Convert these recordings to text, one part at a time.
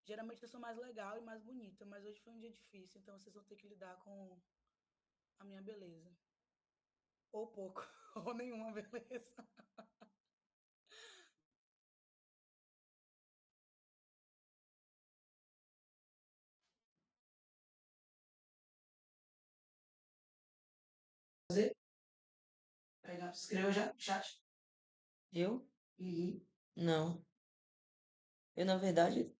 Geralmente eu sou mais legal e mais bonita, mas hoje foi um dia difícil, então vocês vão ter que lidar com a minha beleza. Ou pouco, ou nenhuma beleza. Escreveu já no chat? Eu? Uhum. Não. Eu, na verdade,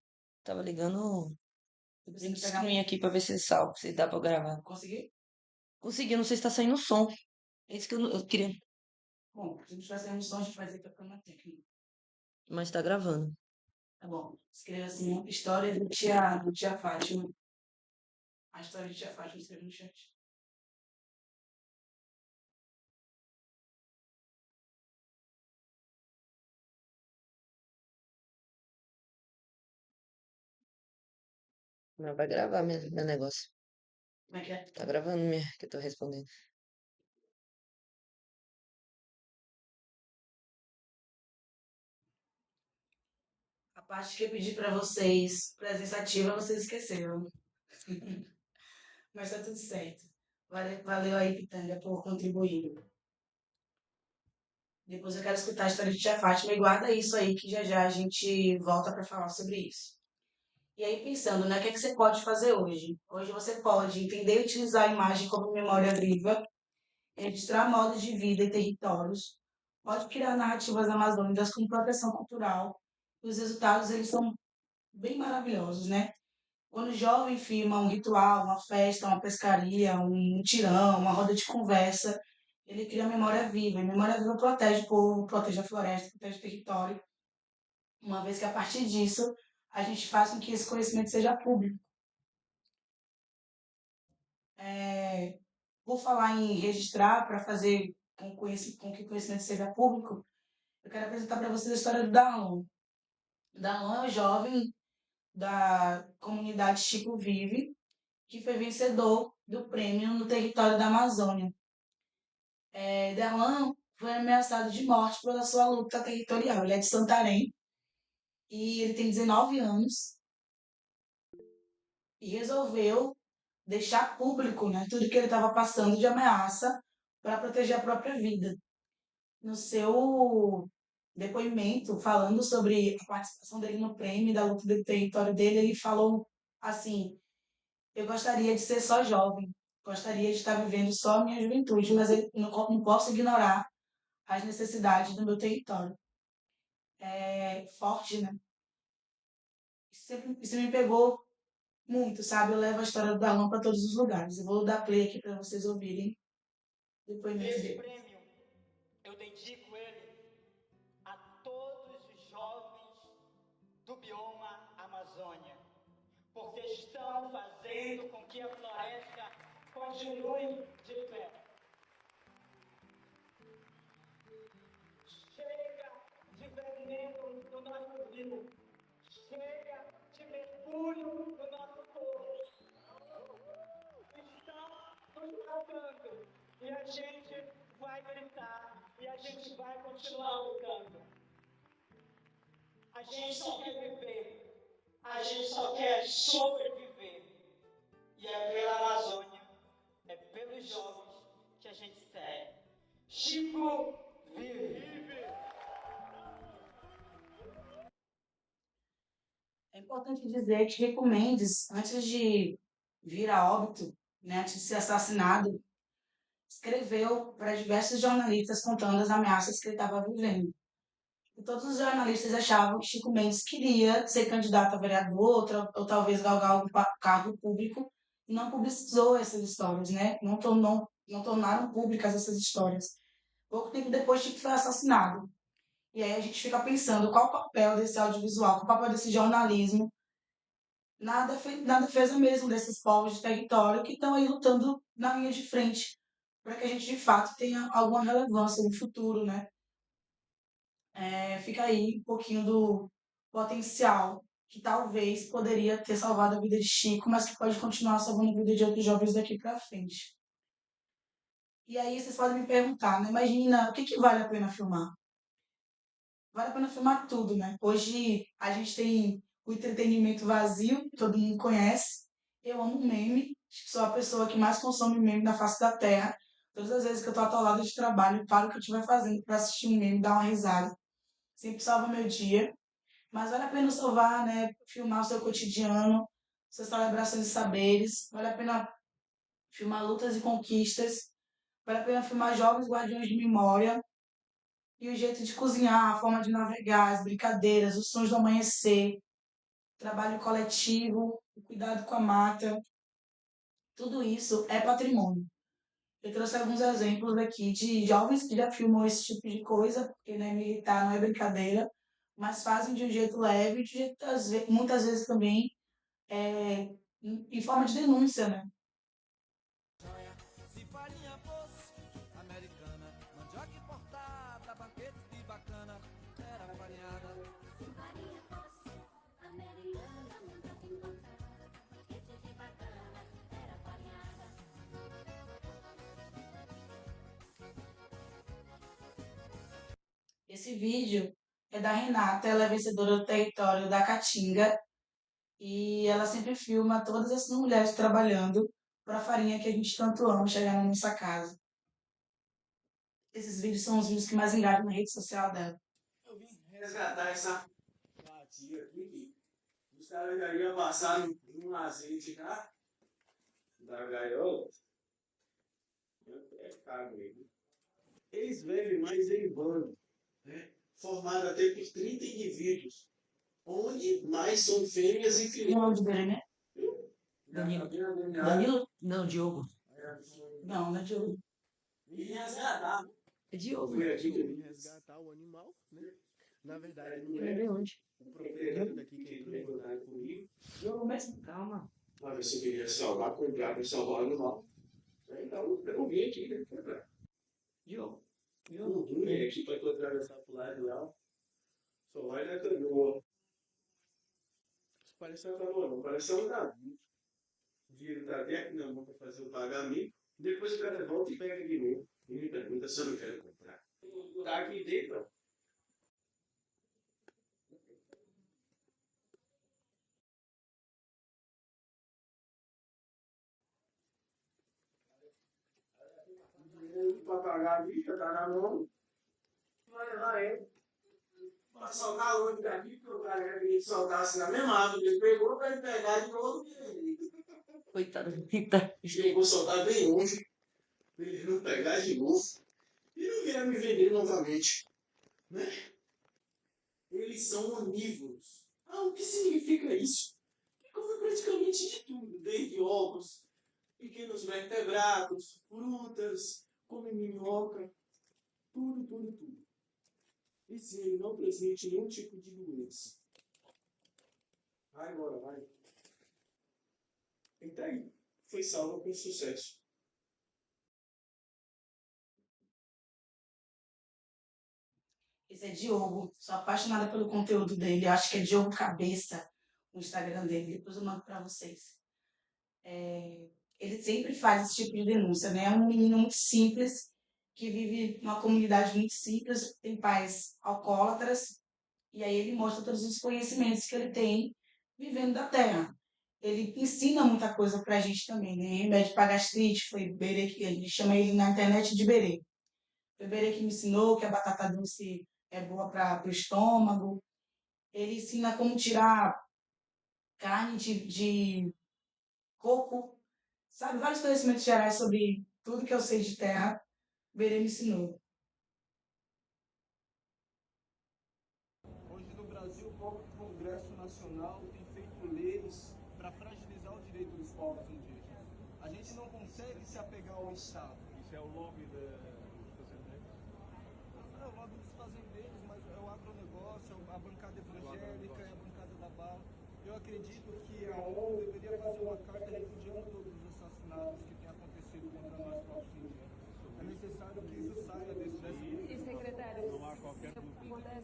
tava ligando o print screen aqui pra ver se salva, se dá pra gravar. Consegui? Consegui, não sei se tá saindo som. É isso que eu queria. Bom, se não estiver saindo som, a gente faz aí pra câmera técnica. Mas tá gravando. Tá bom. Escreva assim, história do tia Fátima. A história de tia Fátima escreve no chat. Mas vai gravar meu negócio. Como é que é? Tá gravando minha, que eu tô respondendo. A parte que eu pedi pra vocês, presença ativa, vocês esqueceram. Mas tá tudo certo. Valeu aí, Pitanga, por contribuir. Depois eu quero escutar a história de tia Fátima e guarda isso aí, que já já a gente volta para falar sobre isso. E aí, pensando, né, o que é que você pode fazer hoje? Hoje você pode entender e utilizar a imagem como memória viva, registrar modos de vida e territórios, pode criar narrativas amazônicas com proteção cultural. Os resultados, eles são bem maravilhosos, né? Quando o jovem filma um ritual, uma festa, uma pescaria, um tirão, uma roda de conversa, ele cria memória viva. E memória viva protege o povo, protege a floresta, protege o território, uma vez que a partir disso a gente faz com que esse conhecimento seja público. Por falar em registrar, para fazer com que o conhecimento seja público, eu quero apresentar para vocês a história do Darlon. Darlon é um jovem da comunidade Chico Vive, que foi vencedor do prêmio no território da Amazônia. Darlan foi ameaçado de morte pela sua luta territorial. Ele é de Santarém e ele tem 19 anos e resolveu deixar público, né, tudo que ele estava passando de ameaça para proteger a própria vida. No seu depoimento, falando sobre a participação dele no prêmio, da luta do território dele, ele falou assim: eu gostaria de ser só jovem, gostaria de estar vivendo só a minha juventude, mas eu não posso ignorar as necessidades do meu território. É forte, né? Isso me pegou muito, sabe? Eu levo a história do Darlan para todos os lugares. Eu vou dar play aqui para vocês ouvirem o depoimento Esse dele. prêmio, eu dedico ele a todos os jovens do bioma Amazônia, porque estão fazendo com que a floresta continue de pé. Chega de veneno no nosso rio, chega de mergulho no nosso corpo. Estão nos matando e a gente vai gritar e a gente vai continuar lutando. A gente só quer viver, a gente só quer sobreviver. E é pela Amazônia, é pelos jovens que a gente segue. Chico vive! É importante dizer que Chico Mendes, antes de vir a óbito, né, antes de ser assassinado, escreveu para diversos jornalistas contando as ameaças que ele estava vivendo. E todos os jornalistas achavam que Chico Mendes queria ser candidato a vereador ou talvez galgar algum cargo público e não publicizou essas histórias, né? Não tornaram públicas essas histórias. Pouco tempo depois, Chico foi assassinado. E aí a gente fica pensando qual o papel desse audiovisual, qual o papel desse jornalismo na defesa mesmo desses povos de território que estão aí lutando na linha de frente, para que a gente de fato tenha alguma relevância no futuro, né? Fica aí um pouquinho do potencial que talvez poderia ter salvado a vida de Chico, mas que pode continuar salvando a vida de outros jovens daqui para frente. E aí vocês podem me perguntar, né? Imagina, o que, que vale a pena filmar? Vale a pena filmar tudo, né? Hoje a gente tem o entretenimento vazio, que todo mundo conhece. Eu amo meme, acho que sou a pessoa que mais consome meme na face da Terra. Todas as vezes que eu tô atolada de trabalho, paro o que eu estiver fazendo para assistir um meme, dar uma risada. Sempre salva meu dia. Mas vale a pena salvar, né? Filmar o seu cotidiano, suas celebrações e saberes. Vale a pena filmar lutas e conquistas. Vale a pena filmar jovens guardiões de memória. E o jeito de cozinhar, a forma de navegar, as brincadeiras, os sons do amanhecer, trabalho coletivo, o cuidado com a mata. Tudo isso é patrimônio. Eu trouxe alguns exemplos aqui de jovens que já filmam esse tipo de coisa, porque né, militar não é brincadeira, mas fazem de um jeito leve, de um jeito, muitas vezes também em forma de denúncia, né? Se farinha fosse americana, mandioca importada, banquete de bacana, era farinhada. Se farinha fosse americana, mandioca importada, banquete de bacana, era farinhada. Esse vídeo é da Renata, ela é vencedora do território da Caatinga e ela sempre filma todas essas mulheres trabalhando para a farinha que a gente tanto ama chegar na nossa casa. Esses vídeos são os vídeos que mais engajam na rede social dela. Eu vim resgatar essa fatia aqui, que os caras já iam passar um azeite cá, da gaiola. É caro mesmo. Eles bebem mais em bando, né? Formado até por 30 indivíduos, onde mais são fêmeas e Tem o filhotes. nome de Berê, né? Danilo. Danilo? Não, Diogo. Não, não é Diogo. E resgatar. É Diogo. Foi aqui que eu vim resgatar o animal, né? Na verdade, não Eu não é vi onde. o proprietário daqui que entrou em contato comigo. Diogo mesmo. Calma. Para ver se eu queria salvar, comprar para salvar o animal. Então, eu vim aqui, né? Diogo. Eu vim aqui para atravessar pro lado de lá. Só vai na canoa. Isso parece uma canoa, não. Parece um navio. O dinheiro tá até aqui na mão para fazer o pagamento. Depois o cara volta e pega de novo. E me pergunta se eu não quero comprar. Tá aqui dentro, ó. Para pagar a vista, tá na mão. Vai levar ele. Para soltar o outro daqui, porque o cara queria que soltasse na mesma água que ele pegou para ele pegar de novo. Coitado. Eita. Eu vou soltar bem longe, para ele não pegar de novo. E não vier me vender novamente. Né? Eles são onívoros. Ah, o que significa isso? Que come praticamente de tudo, desde ovos, pequenos vertebrados, frutas, come minhoca, tudo, tudo, tudo. E se ele não presente nenhum tipo de doença? Vai embora, vai. E tá aí. Foi salvo com sucesso. Esse é Diogo. Sou apaixonada pelo conteúdo dele. Eu acho que é Diogo Cabeça, o Instagram dele. Depois eu mando para vocês. Ele sempre faz esse tipo de denúncia, né? É um menino muito simples, que vive numa comunidade muito simples, tem pais alcoólatras, e aí ele mostra todos os conhecimentos que ele tem vivendo da terra. Ele ensina muita coisa pra gente também, né? Remédio para gastrite, foi Berê que ele chama ele na internet de Berê. Foi Berê que me ensinou que a batata doce é boa para o estômago. Ele ensina como tirar carne de coco, sabe? Vários conhecimentos gerais sobre tudo que eu sei de terra, Berê me ensinou. Hoje no Brasil, o próprio Congresso Nacional tem feito leis para fragilizar o direito dos povos indígenas. A gente não consegue se apegar ao Estado. Isso é o lobby dos fazendeiros? É o lobby dos fazendeiros, mas é o agronegócio, a bancada evangélica, é a bancada da bala. Eu acredito que a ONU deveria fazer uma carta repudiando todos os assassinatos que têm acontecido contra nós povos indígenas. É necessário que isso saia desse E secretário,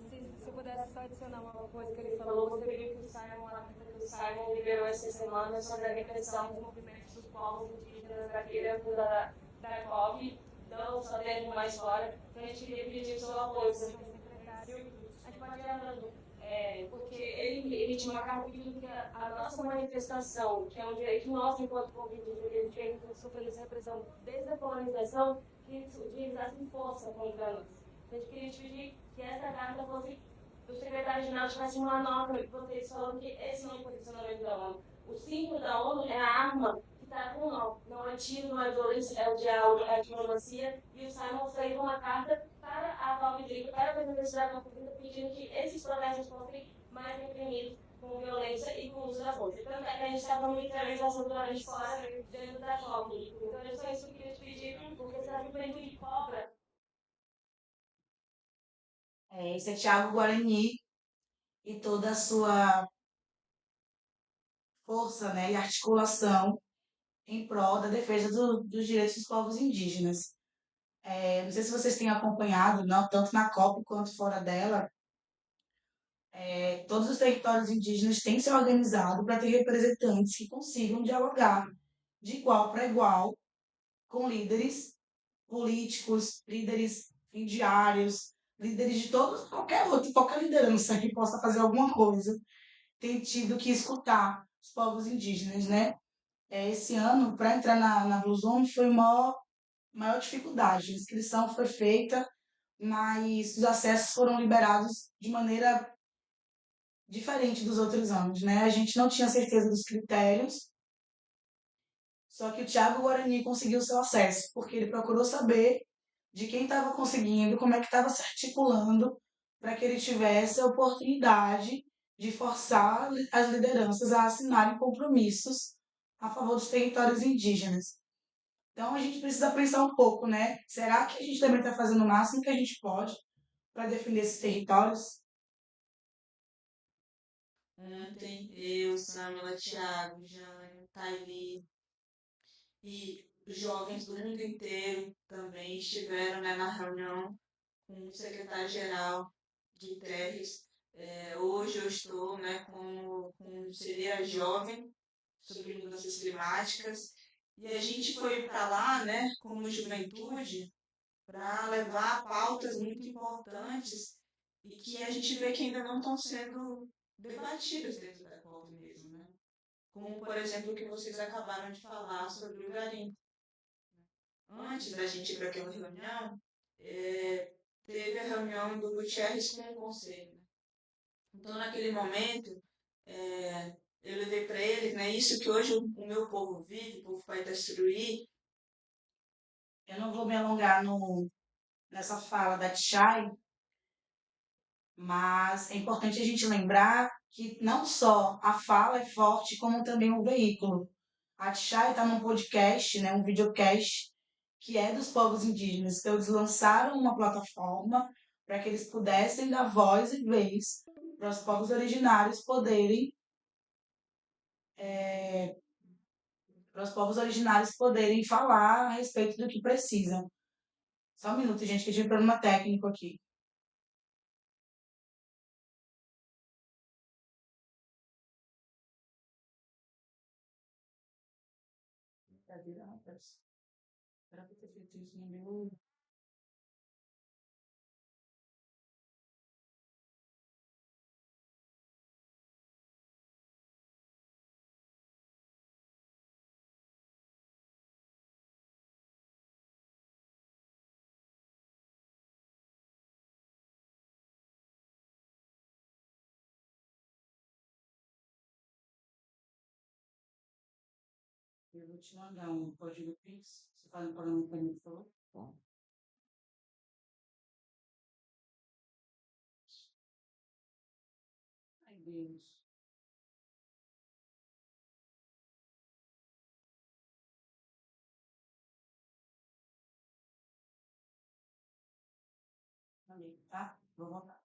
se eu pudesse só adicionar uma coisa que ele falou, você viu que o Simon liberou essa semana sobre a repressão dos movimentos dos povos indígenas aqui dentro da COP, não só dentro, mas fora. Então a gente queria pedir o seu apoio, secretário. A gente pode ir andando. porque ele tinha uma carta pedindo que a nossa manifestação, que é um direito nosso enquanto povo indígena, que a gente vem sofrendo essa repressão desde a colonização, que utilizassem força contra nós. A gente queria te pedir que essa carta fosse o secretário-geral tivesse uma nota de vocês falando que esse não é o posicionamento da ONU. O símbolo da ONU é a arma que está com nó. Não é tiro, não é violência, é o diálogo, é a diplomacia. E o Simon fez uma carta para a Val Vidrica, para a Universidade da Pública, pedindo que esses protestos fossem mais reprimidos com violência e com o uso da força. Tanto é que a gente estava militarização do lado de fora, dentro da JOC. Então, é só isso que eu queria te pedir, porque se a juventude cobra. Esse é Thiago Guarani e toda a sua força, né, e articulação em prol da defesa dos direitos dos povos indígenas. Não sei se vocês têm acompanhado, não, tanto na COP quanto fora dela, todos os territórios indígenas têm se organizado para ter representantes que consigam dialogar de igual para igual com líderes políticos, líderes fundiários, líderes de todos, qualquer liderança que possa fazer alguma coisa, tem tido que escutar os povos indígenas, né? Esse ano, para entrar na Blue Zone, foi maior dificuldade. A inscrição foi feita, mas os acessos foram liberados de maneira diferente dos outros anos, né? A gente não tinha certeza dos critérios, só que o Thiago Guarani conseguiu seu acesso, porque ele procurou saber de quem estava conseguindo, como é que estava se articulando para que ele tivesse a oportunidade de forçar as lideranças a assinarem compromissos a favor dos territórios indígenas. Então a gente precisa pensar um pouco, né? Será que a gente também está fazendo o máximo que a gente pode para defender esses territórios? Ontem, eu, Samila, Thiago, Jânio, Thaili e os jovens do mundo inteiro também estiveram, né, na reunião com o secretário-geral de Terres. Hoje eu estou, né, com seria jovem sobre mudanças climáticas e a gente foi para lá, né, como juventude, para levar pautas muito importantes e que a gente vê que ainda não estão sendo debatidas dentro da COP mesmo, né? Como, por exemplo, o que vocês acabaram de falar sobre o garimpo. Antes da gente ir para aquela reunião, teve a reunião do Gutierrez com o Conselho. Né? Então, naquele momento, eu levei para eles, né, isso que hoje o meu povo vive, o povo vai destruir. Eu não vou me alongar nessa fala da Tchai, mas é importante a gente lembrar que não só a fala é forte, como também o veículo. A Tchai está num podcast, né, um videocast, que é dos povos indígenas. Então, eles lançaram uma plataforma para que eles pudessem dar voz e vez para os povos originários poderem falar a respeito do que precisam. Só um minuto, gente, que eu tive problema técnico aqui. Era pra ter feito isso no meu. Eu vou te mandar um código Pix. Você faz um pagamento para mim, por favor? Bom. Ai, Deus. Falei, tá? Vou voltar.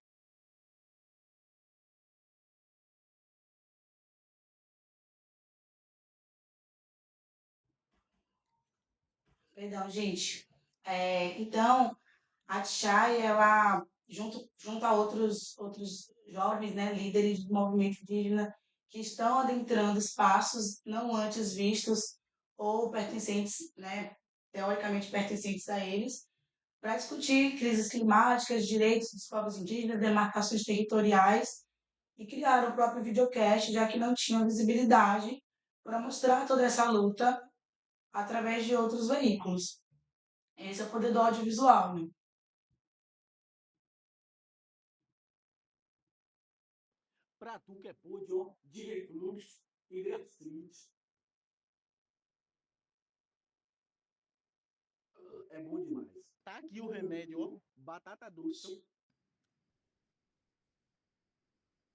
Perdão, gente. Então, a Tchai, ela, junto a outros jovens, né, líderes do movimento indígena, que estão adentrando espaços não antes vistos ou pertencentes, né, teoricamente pertencentes a eles, para discutir crises climáticas, direitos dos povos indígenas, demarcações territoriais e criaram o próprio videocast, já que não tinham visibilidade para mostrar toda essa luta através de outros veículos. Esse é o poder do audiovisual, né? Pra tu que é pôde, ó, de refluxo e gastrite. É bom demais. Tá aqui o remédio, ó, batata doce.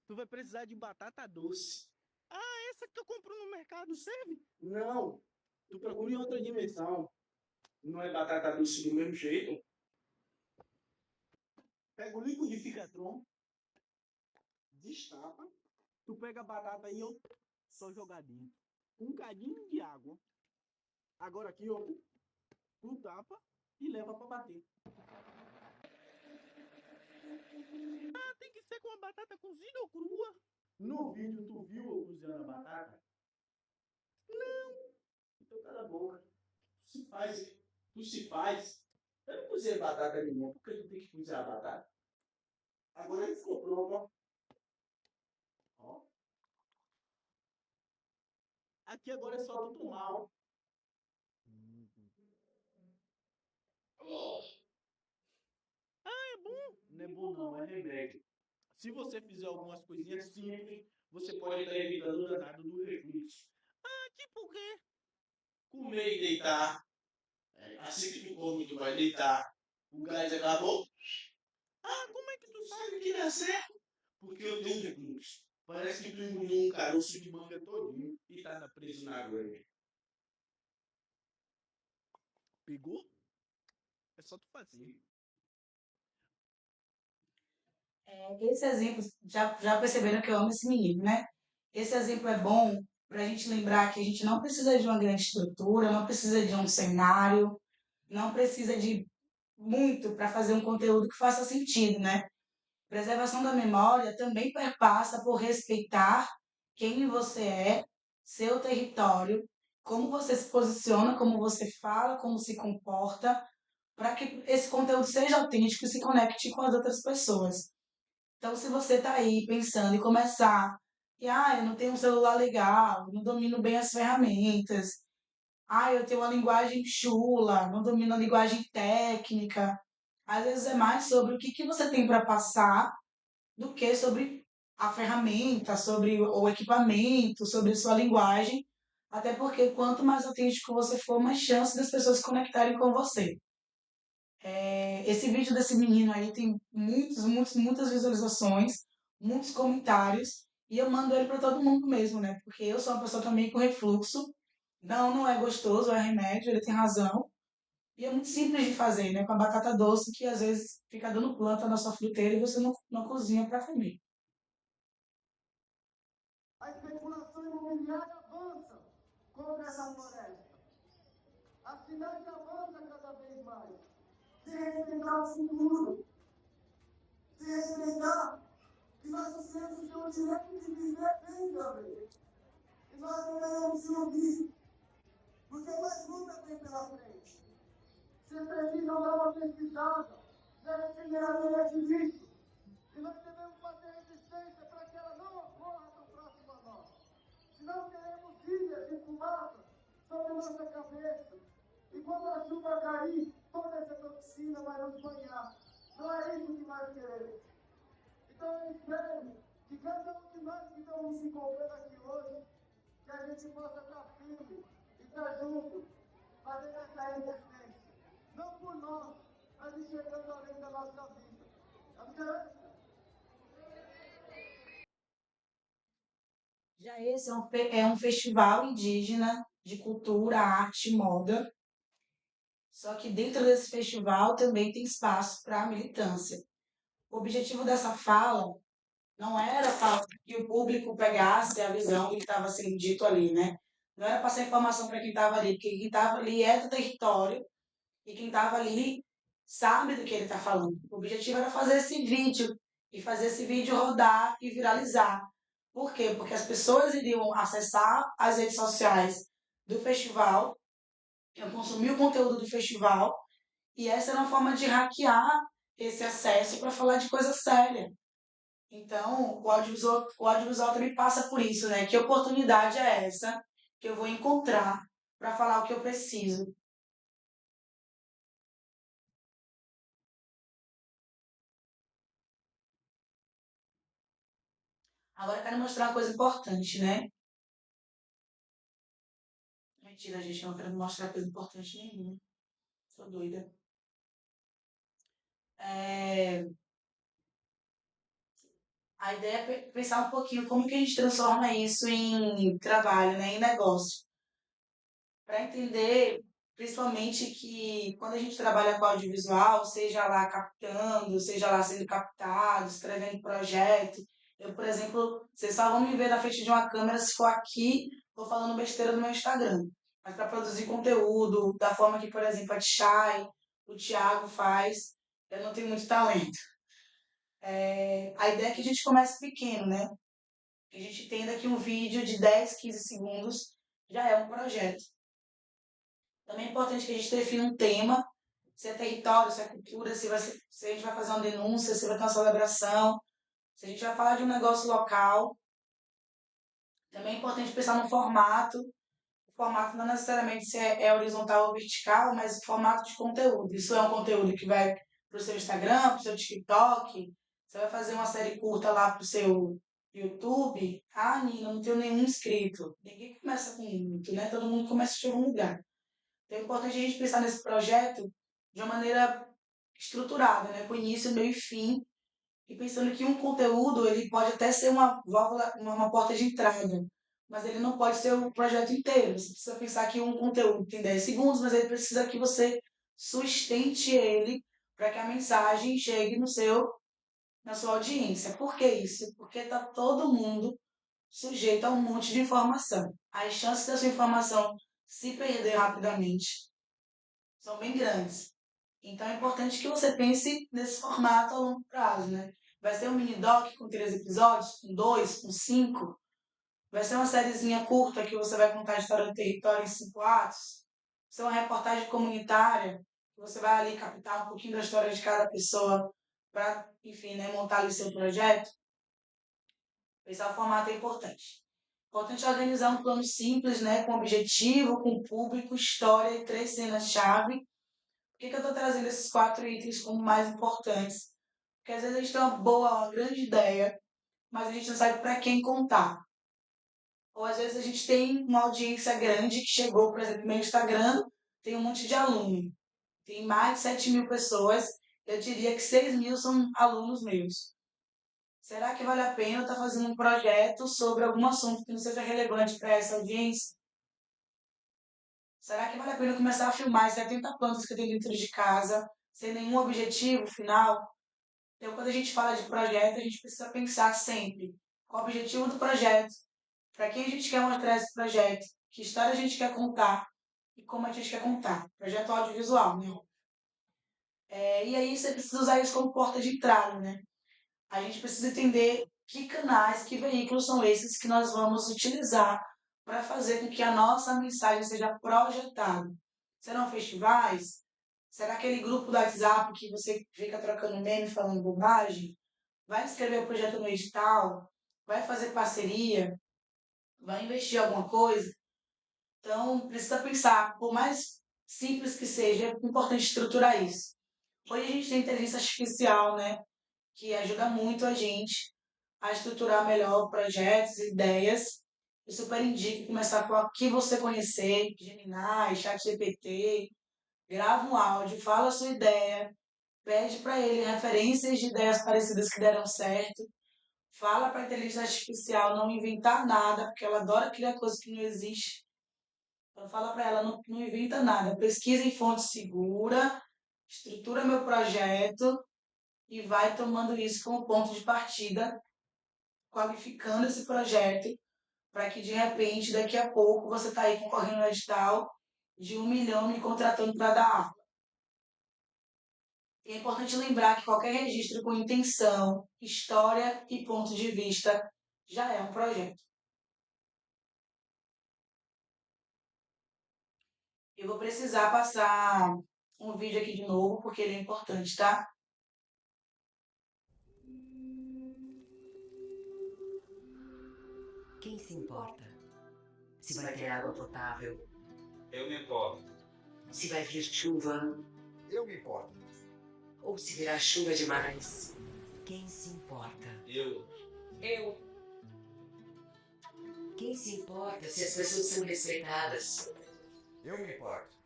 Tu vai precisar de batata doce. Ah, essa que eu compro no mercado serve? Não. Tu procura em outra dimensão. Não é batata doce do mesmo jeito. Pega o liquidificatron, destapa. Tu pega a batata aí, ó, só jogar dentro. Um cadinho de água. Agora aqui, ó, tu tapa e leva pra bater. Ah, tem que ser com a batata cozida ou crua? No vídeo tu viu eu cozinhando a batata? Não. Então cala a boca. Tu se faz. Eu não cozinhei batata nenhuma, porque tu tem que cozinhar a batata. Agora ele ficou pronto, ó. Ó. Aqui agora é só tu tomar, ó. Ah, é bom? Não é bom não, é remédio. Se você fizer algumas coisinhas simples, você pode estar evitando o danado do refluxo. Ah, tipo o quê? Comer e deitar. Assim que tu come, tu vai deitar. O gás acabou. Ah, como é que tu sabe que dá certo? Porque eu tenho refluxo. Parece que tu engoliu um caroço de manga todinho e tá preso na água aí. Pegou? É só tu fazer. Esse exemplo, já perceberam que eu amo esse menino, né? Esse exemplo é bom para a gente lembrar que a gente não precisa de uma grande estrutura, não precisa de um cenário, não precisa de muito para fazer um conteúdo que faça sentido, né? Preservação da memória também perpassa por respeitar quem você é, seu território, como você se posiciona, como você fala, como se comporta, para que esse conteúdo seja autêntico e se conecte com as outras pessoas. Então, se você está aí pensando em começar, e eu não tenho um celular legal, não domino bem as ferramentas, eu tenho uma linguagem chula, não domino a linguagem técnica, às vezes é mais sobre o que você tem para passar do que sobre a ferramenta, sobre o equipamento, sobre a sua linguagem, até porque quanto mais autêntico você for, mais chance das pessoas se conectarem com você. Esse vídeo desse menino aí tem muitas visualizações, muitos comentários, e eu mando ele para todo mundo mesmo, né? Porque eu sou uma pessoa também com refluxo. Não é gostoso, é remédio, ele tem razão. E é muito simples de fazer, né? Com a batata doce, que às vezes fica dando planta na sua fruteira e você não cozinha para comer. A especulação imobiliária avança contra essa floresta. A cidade avança cada vez mais. Se respeitar o futuro. Se respeitar que nossos filhos têm o direito de viver bem também. E nós não devemos se ouvir. Porque mais luta tem pela frente. Vocês precisam dar uma pesquisada nessa semeadura disso. E nós devemos fazer resistência para que ela não ocorra tão próximo a nós. Senão teremos ilhas de fumaça sobre nossa cabeça. E quando a chuva cair, toda essa toxina vai nos banhar. Não é isso que nós queremos. Então eu espero que cada um de nós que estamos se encontrando aqui hoje, que a gente possa estar firme e estar junto, fazendo essa resistência. Não por nós, mas enxergando além da nossa vida. Amém? Já esse é um festival indígena de cultura, arte e moda. Só que dentro desse festival também tem espaço para militância. O objetivo dessa fala não era para que o público pegasse a visão do que estava sendo dito ali, né? Não era passar informação para quem estava ali, porque quem estava ali é do território e quem estava ali sabe do que ele está falando. O objetivo era fazer esse vídeo e fazer esse vídeo rodar e viralizar. Por quê? Porque as pessoas iriam acessar as redes sociais do festival, iam consumir o conteúdo do festival, e essa era uma forma de hackear esse acesso para falar de coisa séria. Então, o audiovisual também passa por isso, né? Que oportunidade é essa que eu vou encontrar para falar o que eu preciso? Agora eu quero mostrar uma coisa importante, né? Mentira, gente, eu não quero mostrar coisa importante nenhuma. Tô doida. É, a ideia é pensar um pouquinho como que a gente transforma isso em trabalho, né? Em negócio. Para entender, principalmente, que quando a gente trabalha com audiovisual, seja lá captando, seja lá sendo captado, escrevendo projeto. Eu, por exemplo, vocês só vão me ver na frente de uma câmera se for aqui, tô falando besteira no meu Instagram. Mas para produzir conteúdo, da forma que, por exemplo, a Tchai, o Thiago faz, eu não tenho muito talento. A ideia é que a gente comece pequeno, né? Que a gente entenda que um vídeo de 10, 15 segundos já é um projeto. Também é importante que a gente defina um tema, se é território, se é cultura, se a gente vai fazer uma denúncia, se vai ter uma celebração, se a gente vai falar de um negócio local. Também é importante pensar no formato. O formato não necessariamente se é horizontal ou vertical, mas o formato de conteúdo. Isso é um conteúdo que vai para o seu Instagram, para o seu TikTok. Você vai fazer uma série curta lá para o seu YouTube. Ah, Nina, não tenho nenhum inscrito. Ninguém começa com muito, né? Todo mundo começa de algum lugar. Então é importante a gente pensar nesse projeto de uma maneira estruturada, né? Com início, meio e fim, e pensando que um conteúdo ele pode até ser uma válvula, uma porta de entrada, mas ele não pode ser o projeto inteiro. Você precisa pensar que um conteúdo tem 10 segundos, mas ele precisa que você sustente ele para que a mensagem chegue na sua audiência. Por que isso? Porque está todo mundo sujeito a um monte de informação. As chances da sua informação se perder rapidamente são bem grandes. Então é importante que você pense nesse formato a longo prazo, né? Vai ser um mini doc com 3 episódios, com 2, com 5. Vai ser uma sériezinha curta que você vai contar a história do território em 5 atos. Vai ser uma reportagem comunitária que você vai ali captar um pouquinho da história de cada pessoa para, enfim, né, montar ali seu projeto. Esse formato é importante. Importante organizar um plano simples, né, com objetivo, com público, história e 3 cenas-chave. Por que eu estou trazendo esses 4 itens como mais importantes? Porque às vezes a gente tem uma grande ideia, mas a gente não sabe para quem contar. Ou às vezes a gente tem uma audiência grande que chegou, por exemplo, no meu Instagram, tem um monte de aluno. Tem mais de 7.000 pessoas, eu diria que 6.000 são alunos meus. Será que vale a pena eu estar fazendo um projeto sobre algum assunto que não seja relevante para essa audiência? Será que vale a pena eu começar a filmar as 70 plantas que eu tenho dentro de casa, sem nenhum objetivo final? Então, quando a gente fala de projeto, a gente precisa pensar sempre qual o objetivo do projeto, para quem a gente quer mostrar esse projeto, que história a gente quer contar e como a gente quer contar. Projeto audiovisual, né? E aí você precisa usar isso como porta de entrada, né? A gente precisa entender que canais, que veículos são esses que nós vamos utilizar para fazer com que a nossa mensagem seja projetada. Serão festivais? Será aquele grupo do WhatsApp que você fica trocando meme falando bobagem? Vai escrever o projeto no edital? Vai fazer parceria? Vai investir em alguma coisa? Então, precisa pensar, por mais simples que seja, é importante estruturar isso. Hoje a gente tem inteligência artificial, né? Que ajuda muito a gente a estruturar melhor projetos, ideias. Eu super indico começar com o que você conhecer, Gemini, ChatGPT, grava um áudio, fala a sua ideia, pede para ele referências de ideias parecidas que deram certo, fala para a inteligência artificial não inventar nada, porque ela adora criar coisa que não existe. Então fala para ela, não inventa nada, pesquisa em fonte segura, estrutura meu projeto e vai tomando isso como ponto de partida, qualificando esse projeto, para que de repente, daqui a pouco, você está aí concorrendo no edital de 1 milhão me contratando para dar aula. E é importante lembrar que qualquer registro com intenção, história e ponto de vista já é um projeto. Eu vou precisar passar um vídeo aqui de novo, porque ele é importante, tá? Quem se importa? Se vai ter água potável? Eu me importo. Se vai vir chuva? Eu me importo. Ou se virá chuva demais? Quem se importa? Eu. Quem se importa se as pessoas são respeitadas? Eu me importo.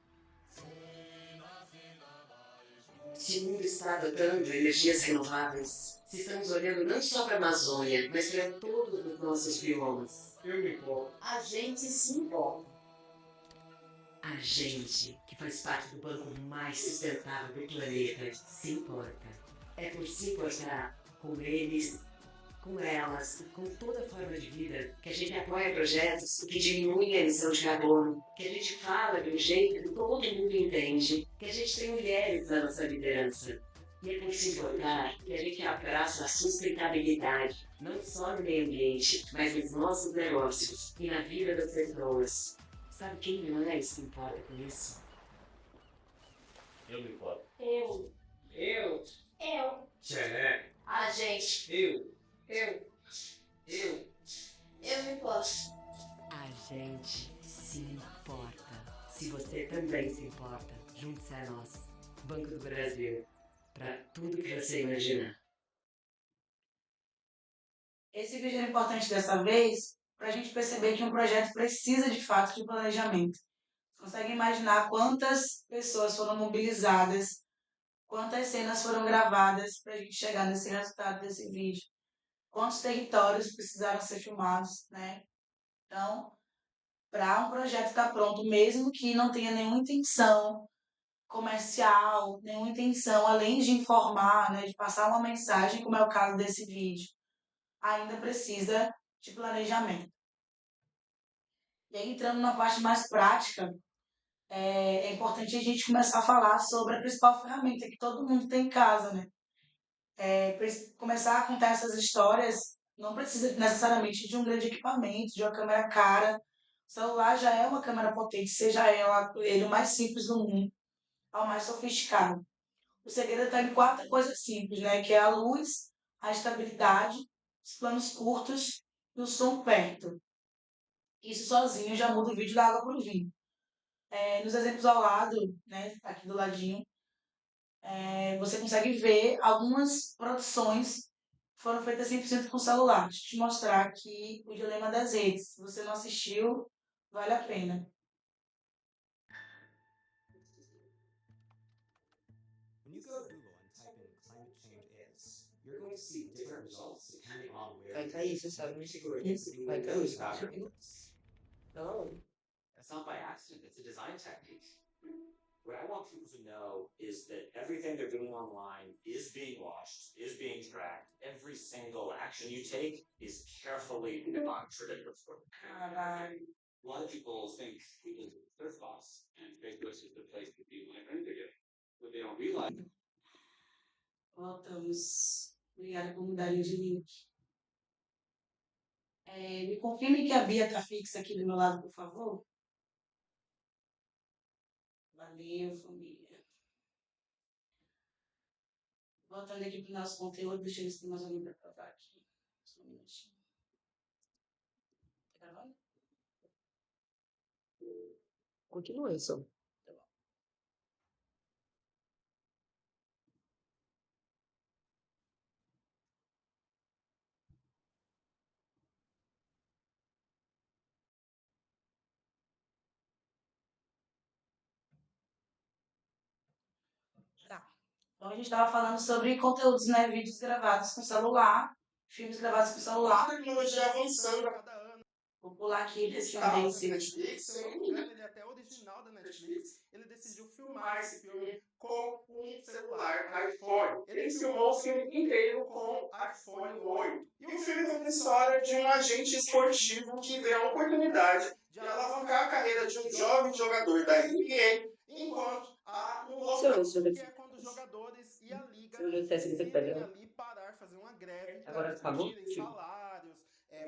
Se o mundo está adotando energias renováveis? Se estamos olhando não só para a Amazônia, mas para todos os nossos biomas? Eu me importo. A gente se importa. A gente, que faz parte do banco mais sustentável do planeta, se importa. É por se importar com eles, com elas, com toda forma de vida, que a gente apoia projetos que diminuem a emissão de carbono, que a gente fala de um jeito que todo mundo entende, que a gente tem mulheres na nossa liderança. E é por se importar que a gente abraça a sustentabilidade, não só no meio ambiente, mas nos nossos negócios e na vida das pessoas. Sabe quem mais se importa com isso? Eu me importo. Eu. Tchené. A gente. Eu. Eu me importo. A gente se importa. Se você também se importa, junte-se a nós. Banco do Brasil. Para tudo que você imaginar. Esse vídeo é importante dessa vez para a gente perceber que um projeto precisa de fato de planejamento. Você consegue imaginar quantas pessoas foram mobilizadas, quantas cenas foram gravadas para a gente chegar nesse resultado desse vídeo? Quantos territórios precisaram ser filmados, né? Então, para um projeto estar pronto, mesmo que não tenha nenhuma intenção comercial, nenhuma intenção além de informar, né, de passar uma mensagem, como é o caso desse vídeo, ainda precisa de planejamento. E aí, entrando na parte mais prática, é importante a gente começar a falar sobre a principal ferramenta que todo mundo tem em casa, né? Começar a contar essas histórias não precisa necessariamente de um grande equipamento, de uma câmera cara. O celular já é uma câmera potente, seja ele o mais simples do mundo ao mais sofisticado. O segredo está em 4 coisas simples, né? Que é a luz, a estabilidade, os planos curtos e o som perto. Isso sozinho já muda o vídeo da água para o vinho. Nos exemplos ao lado, né, aqui do ladinho, você consegue ver algumas produções que foram feitas 100% com celular. Deixa eu te mostrar aqui o Dilema das Redes. Se você não assistiu, vale a pena. When you go to Google and type in climate change is, you're going to see different results depending on where Vai cair. No, that's not by accident. It's a design technique. What I want people to know is that everything they're doing online is being watched, is being tracked. Every single action you take is carefully monitored. Caralho. A lot of people think Google's a search box and Facebook is the place to be like anything. What they don't realize. Voltamos. Obrigada por mudarem de link. Me confirme que a Bia está fixa aqui do meu lado, por favor. Valeu, família. Voltando aqui para o nosso conteúdo, deixa eu ver se tem mais alguém para provar aqui. Só um minutinho. Tá gravando? Continua isso. Tá. Então a gente estava falando sobre conteúdos, né? Vídeos gravados com celular, filmes gravados com celular. Tecnologia avançando a cada ano. Vou pular aqui Esse desse tal vídeo. do Netflix, se eu não me engano, ele é até original da Netflix. Ele decidiu filmar esse filme com um celular iPhone. Ele filmou o filme inteiro com iPhone 8. E o filme conta a história de um agente esportivo que vê a oportunidade de alavancar a carreira de um jovem jogador da NBA, enquanto há um local que é quando os jogadores e a liga decidem ali parar, fazer uma greve para discutirem salários,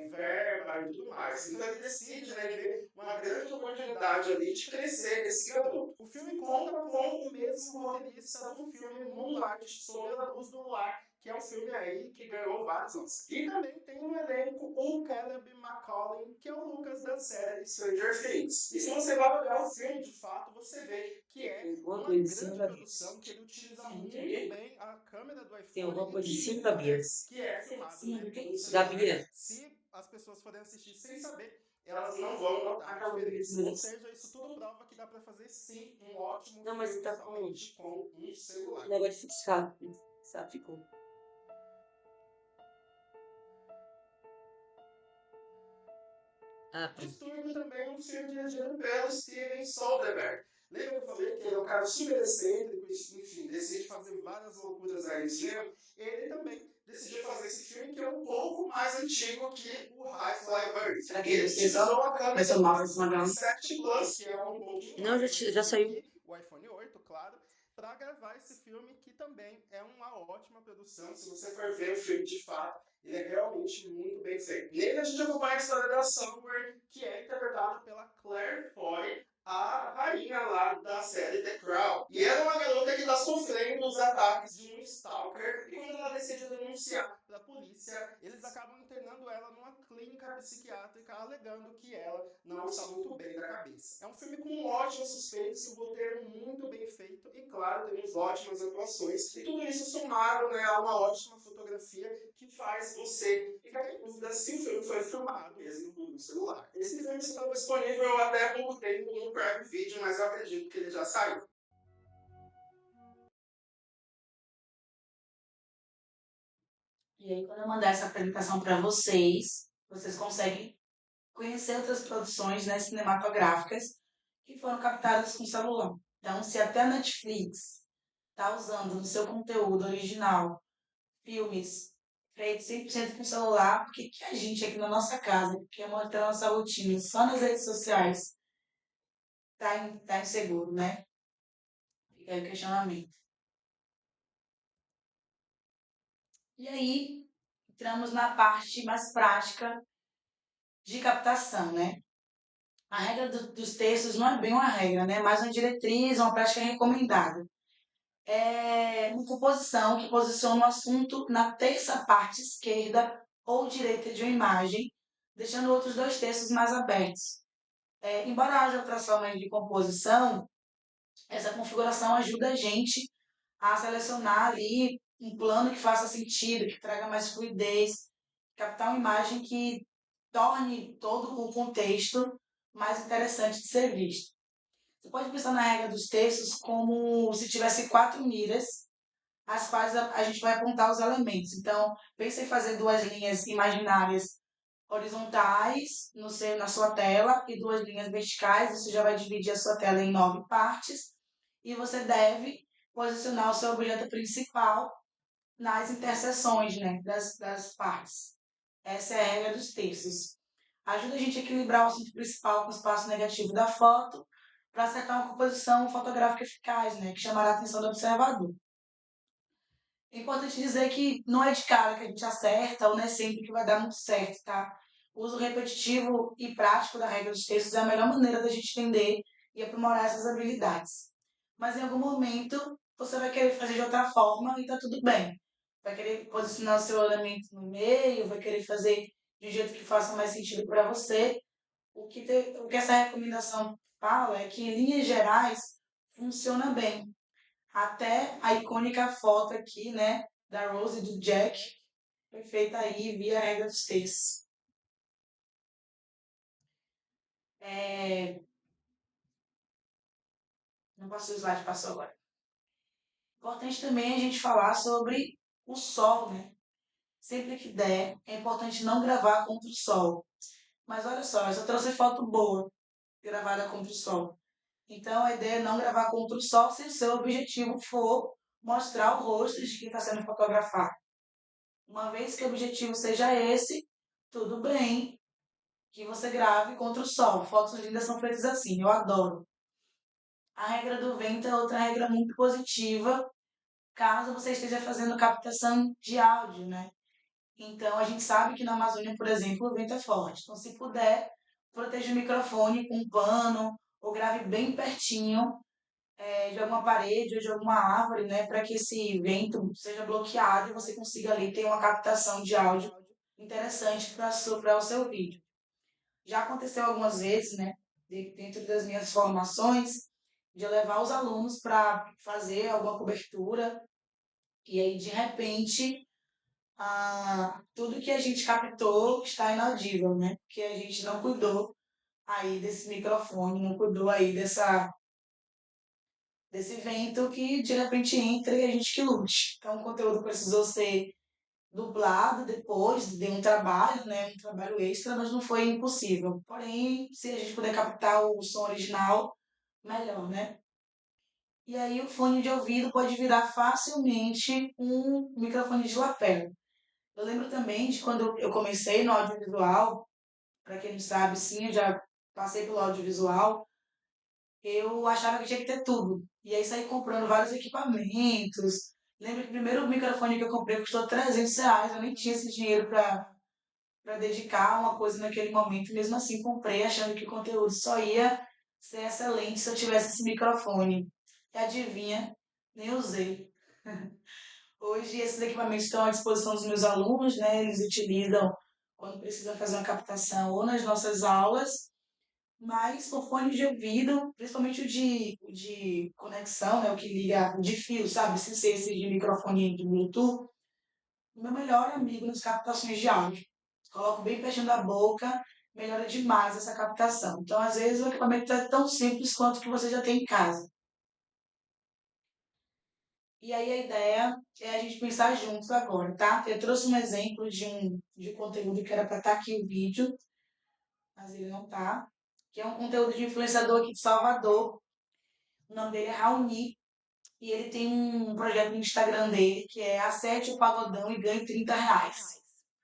verba e tudo mais. Então ele decide, né, ver uma grande oportunidade ali de crescer esse garoto. O filme conta com o mesmo roteirista do filme Moonlight, Sob a Luz do Luar, que é um filme aí que ganhou vários Oscars. E também tem no elenco o Caleb McCauley, que é o Lucas da série Stranger Things. E se você vai olhar o filme, de fato, você vê que é uma grande produção, que ele utiliza muito bem a câmera do iPhone. Tem alguma coisa em e cima da Bia? que é filmado, né, pelo Da celular. Bia. Se as pessoas forem assistir sem saber, elas não vão notar a diferença. Ou seja, isso tudo prova que dá pra fazer sim um ótimo Não, mas filme tá somente com um celular. O negócio de fixar. Sabe, ficou. Distúrbio também um filme dirigido pelo Steven Soderbergh. Lembra que eu falei que ele é um cara super excêntrico, enfim, decide fazer várias loucuras aí no cinema? Ele também decidiu fazer esse filme que é um pouco mais antigo que o High Fly Bird. Ele utilizou uma câmera do 7 Plus, que é um pouquinho Não, mais já saiu. que o iPhone 8, claro, para gravar esse filme que também é uma ótima produção. Se você for ver o filme de fato, ele é realmente muito bem feito. Nele a gente acompanha a história da Summer, que é interpretada pela Claire Foy, a rainha lá da série The Crown. E ela é uma garota que está sofrendo os ataques de um stalker, e quando ela decide denunciar para a polícia, eles acabam internando ela numa clínica psiquiátrica, alegando que ela não está muito bem da cabeça. É um filme com um ótimo suspense, um roteiro muito bem feito, e claro, temos ótimas atuações, e tudo isso somado, né, a uma ótima fotografia que faz você ficar em dúvida se o filme foi filmado mesmo no celular. Esse filme estava disponível até há pouco tempo no Prime Video, mas eu acredito que ele já saiu. E aí, quando eu mandar essa apresentação para vocês, vocês conseguem conhecer outras produções, né, cinematográficas que foram captadas com celular. Então, se até a Netflix está usando no seu conteúdo original filmes feitos 100% com celular, por que a gente aqui na nossa casa, que quer manter a nossa rotina só nas redes sociais, tá inseguro, né? Fica aí o questionamento. E aí, entramos na parte mais prática de captação, né? A regra dos textos não é bem uma regra, né? Mas uma diretriz, uma prática recomendada. É uma composição que posiciona o assunto na terça parte esquerda ou direita de uma imagem, deixando outros dois terços mais abertos. Embora haja outras formas de composição, essa configuração ajuda a gente a selecionar ali um plano que faça sentido, que traga mais fluidez, captar uma imagem que torne todo o contexto mais interessante de ser visto. Você pode pensar na regra dos textos como se tivesse 4 miras, as quais a gente vai apontar os elementos. Então, pense em fazer 2 linhas imaginárias horizontais na sua tela e 2 linhas verticais. Isso já vai dividir a sua tela em 9 partes. E você deve posicionar o seu objeto principal nas interseções, né, das partes. Essa é a regra dos terços. Ajuda a gente a equilibrar o assunto principal com o espaço negativo da foto para acertar uma composição fotográfica eficaz, né, que chamará a atenção do observador. É importante dizer que não é de cara que a gente acerta ou não é sempre que vai dar muito certo, tá? O uso repetitivo e prático da regra dos textos é a melhor maneira da gente entender e aprimorar essas habilidades. Mas em algum momento você vai querer fazer de outra forma e tá tudo bem. Vai querer posicionar o seu elemento no meio, vai querer fazer de um jeito que faça mais sentido para você. O que essa recomendação fala é que, em linhas gerais, funciona bem. Até a icônica foto aqui, né, da Rose e do Jack, foi feita aí via regra dos textos. Não passou o slide, passou agora. Importante também a gente falar sobre o sol, né? Sempre que der, é importante não gravar contra o sol. Mas olha só, eu só trouxe foto boa gravada contra o sol. Então a ideia é não gravar contra o sol se o seu objetivo for mostrar o rosto de quem está sendo fotografado. Uma vez que o objetivo seja esse, tudo bem que você grave contra o sol. Fotos lindas são feitas assim, eu adoro. A regra do vento é outra regra muito positiva, caso você esteja fazendo captação de áudio, né? Então, a gente sabe que na Amazônia, por exemplo, o vento é forte. Então, se puder, proteja o microfone com um pano ou grave bem pertinho de alguma parede ou de alguma árvore, né, para que esse vento seja bloqueado e você consiga ali ter uma captação de áudio interessante para o seu vídeo. Já aconteceu algumas vezes, né, dentro das minhas formações, de eu levar os alunos para fazer alguma cobertura e aí, de repente, tudo que a gente captou está inaudível, né? Porque a gente não cuidou aí desse microfone, não cuidou aí desse vento que de repente entra e a gente que lute. Então o conteúdo precisou ser dublado depois, deu um trabalho, né? Um trabalho extra, mas não foi impossível. Porém, se a gente puder captar o som original, melhor, né? E aí o fone de ouvido pode virar facilmente um microfone de lapela. Eu lembro também de quando eu comecei no audiovisual, para quem não sabe, sim, eu já passei pelo audiovisual, eu achava que tinha que ter tudo. E aí saí comprando vários equipamentos. Lembro que o primeiro microfone que eu comprei custou R$ 300, eu nem tinha esse dinheiro para dedicar a uma coisa naquele momento. Mesmo assim, comprei achando que o conteúdo só ia ser excelente se eu tivesse esse microfone. E adivinha, nem usei. Hoje esses equipamentos estão à disposição dos meus alunos, né? Eles utilizam quando precisam fazer uma captação ou nas nossas aulas, mas o fone de ouvido, principalmente o de conexão, né? O que liga de fio, sabe? Sem ser esse de microfone de Bluetooth, o meu melhor amigo nas captações de áudio. Coloco bem pertinho da boca, melhora demais essa captação. Então, às vezes, o equipamento é tão simples quanto o que você já tem em casa. E aí a ideia é a gente pensar juntos agora, tá? Eu trouxe um exemplo de conteúdo que era para estar aqui o vídeo, mas ele não tá. Que é um conteúdo de influenciador aqui de Salvador. O nome dele é Raoni. E ele tem um projeto no Instagram dele que é Acerte o Pagodão e ganhe R$ 30.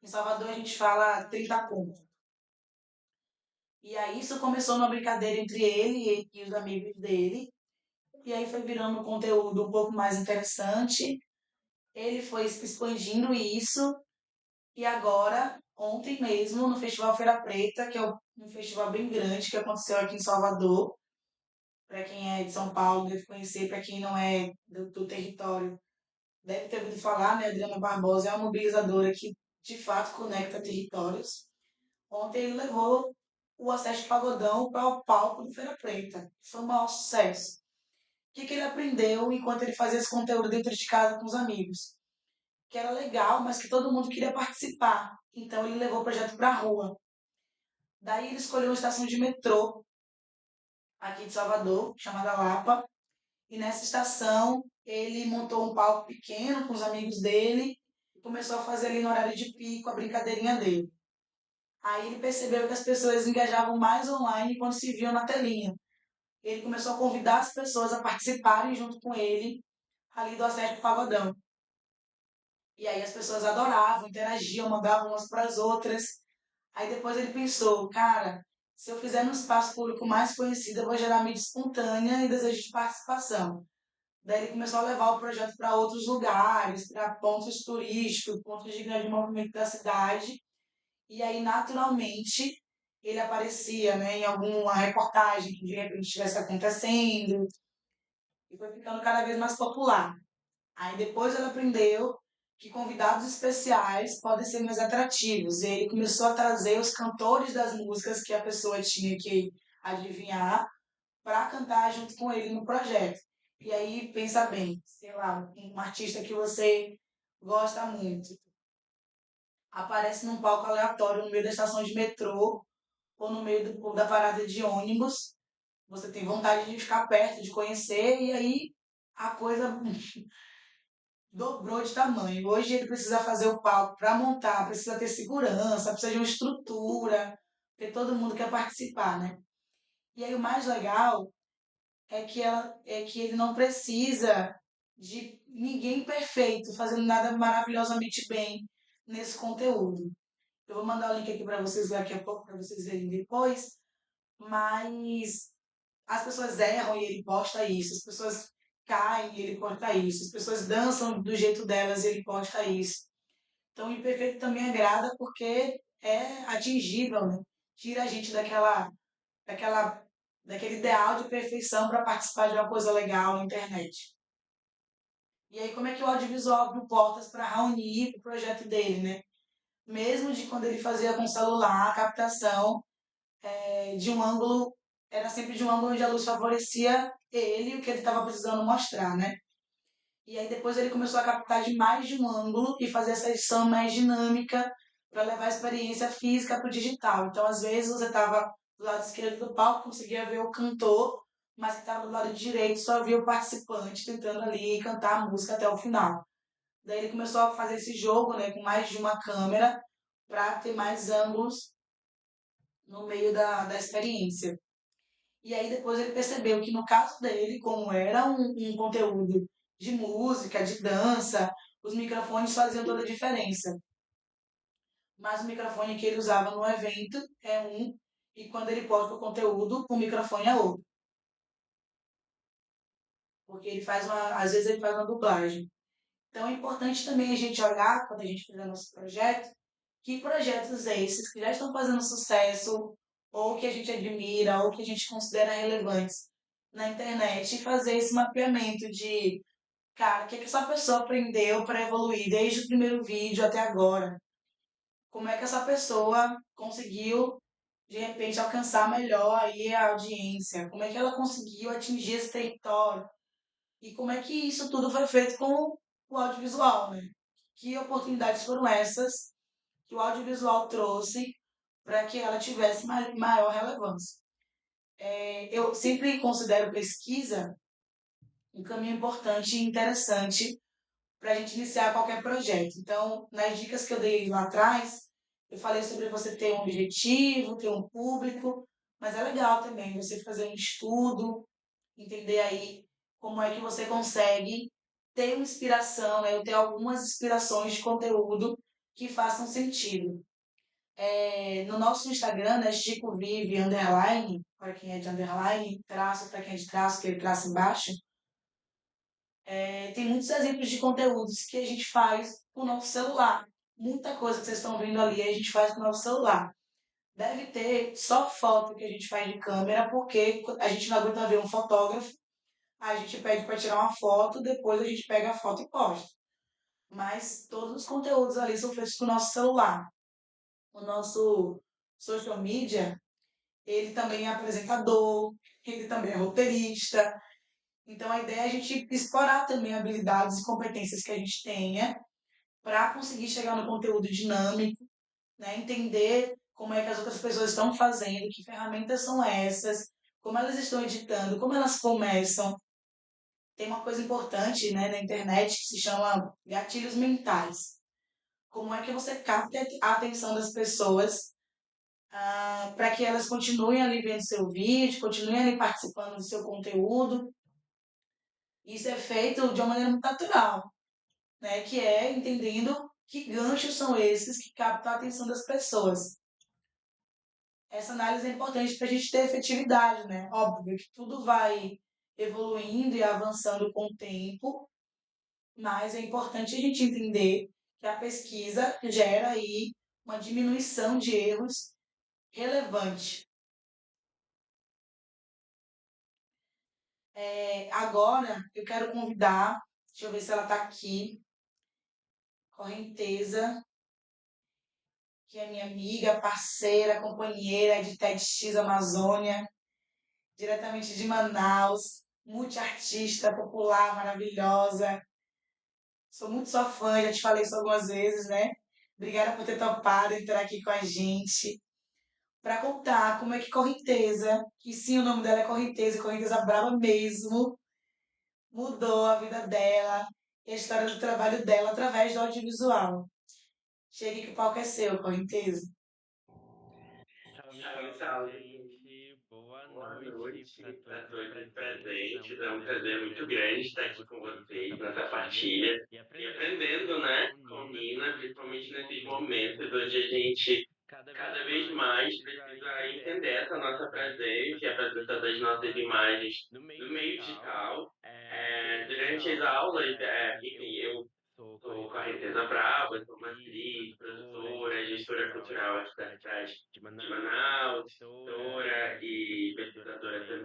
Em Salvador a gente fala 30 conto. E aí isso começou numa brincadeira entre ele e os amigos dele. E aí foi virando um conteúdo um pouco mais interessante. Ele foi expandindo isso. E agora, ontem mesmo, no Festival Feira Preta, que é um festival bem grande que aconteceu aqui em Salvador, para quem é de São Paulo deve conhecer, para quem não é do território, deve ter ouvido falar, né? Adriana Barbosa é uma mobilizadora que de fato conecta territórios. Ontem ele levou o Acerte Pagodão para o palco do Feira Preta. Foi um maior sucesso. O que ele aprendeu enquanto ele fazia esse conteúdo dentro de casa com os amigos? Que era legal, mas que todo mundo queria participar. Então ele levou o projeto para a rua. Daí ele escolheu uma estação de metrô aqui de Salvador, chamada Lapa. E nessa estação ele montou um palco pequeno com os amigos dele e começou a fazer ali no horário de pico a brincadeirinha dele. Aí ele percebeu que as pessoas engajavam mais online quando se viam na telinha. Ele começou a convidar as pessoas a participarem junto com ele ali do Acerte Pagodão. E aí as pessoas adoravam, interagiam, mandavam umas para as outras. Aí depois ele pensou, cara, se eu fizer no espaço público mais conhecido, eu vou gerar mídia espontânea e desejo de participação. Daí ele começou a levar o projeto para outros lugares, para pontos turísticos, pontos de grande movimento da cidade. E aí, naturalmente, ele aparecia, né, em alguma reportagem que de repente estivesse acontecendo. E foi ficando cada vez mais popular. Aí depois ele aprendeu que convidados especiais podem ser mais atrativos. E ele começou a trazer os cantores das músicas que a pessoa tinha que adivinhar para cantar junto com ele no projeto. E aí, pensa bem, sei lá, um artista que você gosta muito aparece num palco aleatório no meio da estação de metrô ou no meio da parada de ônibus. Você tem vontade de ficar perto, de conhecer, e aí a coisa dobrou de tamanho. Hoje ele precisa fazer o palco para montar, precisa ter segurança, precisa de uma estrutura, porque todo mundo quer participar, né? E aí o mais legal é que ele não precisa de ninguém perfeito fazendo nada maravilhosamente bem nesse conteúdo. Eu vou mandar o link aqui para vocês daqui a pouco, para vocês verem depois, mas as pessoas erram e ele posta isso, as pessoas caem e ele posta isso, as pessoas dançam do jeito delas e ele posta isso. Então o imperfeito também agrada porque é atingível, né? Tira a gente daquela daquele ideal de perfeição para participar de uma coisa legal na internet. E aí, como é que o audiovisual abriu portas para reunir o projeto dele, né? Mesmo de quando ele fazia com celular, a captação de um ângulo, era sempre de um ângulo onde a luz favorecia ele e o que ele estava precisando mostrar, né? E aí depois ele começou a captar de mais de um ângulo e fazer essa edição mais dinâmica para levar a experiência física para o digital. Então, às vezes, você estava do lado esquerdo do palco, conseguia ver o cantor, mas que estava do lado direito só via o participante tentando ali cantar a música até o final. Daí ele começou a fazer esse jogo, né, com mais de uma câmera para ter mais ângulos no meio da experiência. E aí depois ele percebeu que no caso dele, como era um conteúdo de música, de dança, os microfones faziam toda a diferença. Mas o microfone que ele usava no evento é um, e quando ele posta o conteúdo, o microfone é outro. Porque ele faz às vezes ele faz uma dublagem. Então é importante também a gente olhar, quando a gente fizer nosso projeto, que projetos esses que já estão fazendo sucesso, ou que a gente admira, ou que a gente considera relevantes na internet, e fazer esse mapeamento de, cara, o que essa pessoa aprendeu para evoluir desde o primeiro vídeo até agora? Como é que essa pessoa conseguiu, de repente, alcançar melhor aí a audiência? Como é que ela conseguiu atingir esse território? E como é que isso tudo foi feito com o audiovisual, né? Que oportunidades foram essas que o audiovisual trouxe para que ela tivesse maior relevância? Eu sempre considero pesquisa um caminho importante e interessante para a gente iniciar qualquer projeto. Então, nas dicas que eu dei lá atrás, eu falei sobre você ter um objetivo, ter um público, mas é legal também você fazer um estudo, entender aí como é que você consegue ter uma inspiração, né? Eu ter algumas inspirações de conteúdo que façam sentido. No nosso Instagram, né, Chico Vive, underline, para quem é de underline, traço, para quem é de traço, aquele traço embaixo, tem muitos exemplos de conteúdos que a gente faz com o nosso celular. Muita coisa que vocês estão vendo ali a gente faz com o nosso celular. Deve ter só foto que a gente faz de câmera, porque a gente não aguenta ver um fotógrafo, a gente pede para tirar uma foto, depois a gente pega a foto e posta. Mas todos os conteúdos ali são feitos com o nosso celular. O nosso social media, ele também é apresentador, ele também é roteirista. Então a ideia é a gente explorar também habilidades e competências que a gente tenha para conseguir chegar no conteúdo dinâmico, né? Entender como é que as outras pessoas estão fazendo, que ferramentas são essas, como elas estão editando, como elas começam. Tem uma coisa importante, né, na internet que se chama gatilhos mentais. Como é que você capta a atenção das pessoas para que elas continuem ali vendo seu vídeo, continuem ali participando do seu conteúdo. Isso é feito de uma maneira muito natural, né? Que é entendendo que ganchos são esses que captam a atenção das pessoas. Essa análise é importante para a gente ter efetividade, né? Óbvio que tudo vai evoluindo e avançando com o tempo, mas é importante a gente entender que a pesquisa gera aí uma diminuição de erros relevante. Agora eu quero convidar, deixa eu ver se ela está aqui, Correnteza, que é minha amiga, parceira, companheira de TEDx Amazônia, diretamente de Manaus, multiartista popular, maravilhosa. Sou muito sua fã, já te falei isso algumas vezes, né? Obrigada por ter topado entrar aqui com a gente para contar como é que Correnteza, que sim, o nome dela é Correnteza, Correnteza Brava mesmo, mudou a vida dela e a história do trabalho dela através do audiovisual. Chegue que o palco é seu, Correnteza. Salve, salve, gente. Boa noite para todos os presentes. É um prazer muito grande estar aqui com vocês nessa partilha e aprendendo, né, com Nina, principalmente nesses momentos onde a gente cada vez mais precisa entender essa nossa presença e a presença das nossas imagens no meio digital. Durante as aulas, enfim, eu sou Correnteza Brava, sou uma atriz, produtora, gestora cultural aqui da cidade de Manaus, escritora e pesquisadora também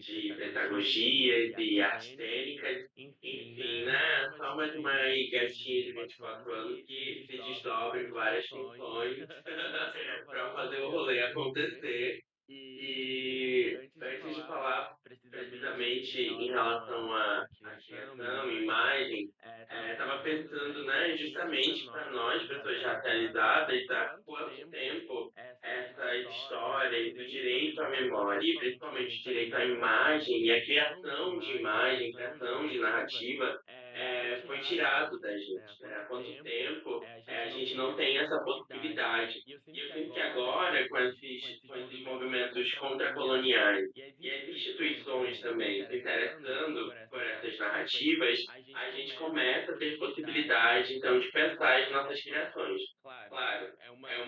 de pedagogias e artes cênicas. Enfim, né? A forma de uma gatinha de 24 anos que se desdobra em várias funções para fazer o rolê acontecer. E antes de falar precisamente em relação à criação, imagem, estava pensando, né, justamente para nós, pessoas racializadas, há quanto tempo essa história do direito à memória, e principalmente o direito à imagem e a criação de imagem, criação de narrativa, foi tirado da gente, né? Há quanto tempo a gente não tem essa possibilidade. E eu sinto que agora, com esses movimentos contracoloniais e as instituições também se interessando por essas narrativas, a gente começa a ter possibilidade, então, de pensar as nossas criações. Claro, é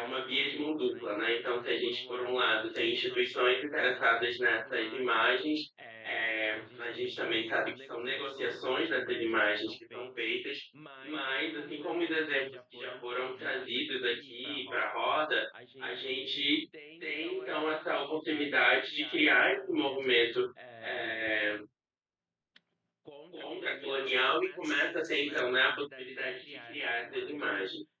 uma via de mão dupla, né? Então, se a gente, por um lado, tem instituições interessadas nessas imagens, a gente também sabe que são negociações dessas imagens que são feitas, mas, assim como os exemplos que já foram trazidos aqui para a roda, a gente tem, então, essa oportunidade de criar esse movimento contra-colonial e começa a ter, então, né, a possibilidade de criar essas imagens.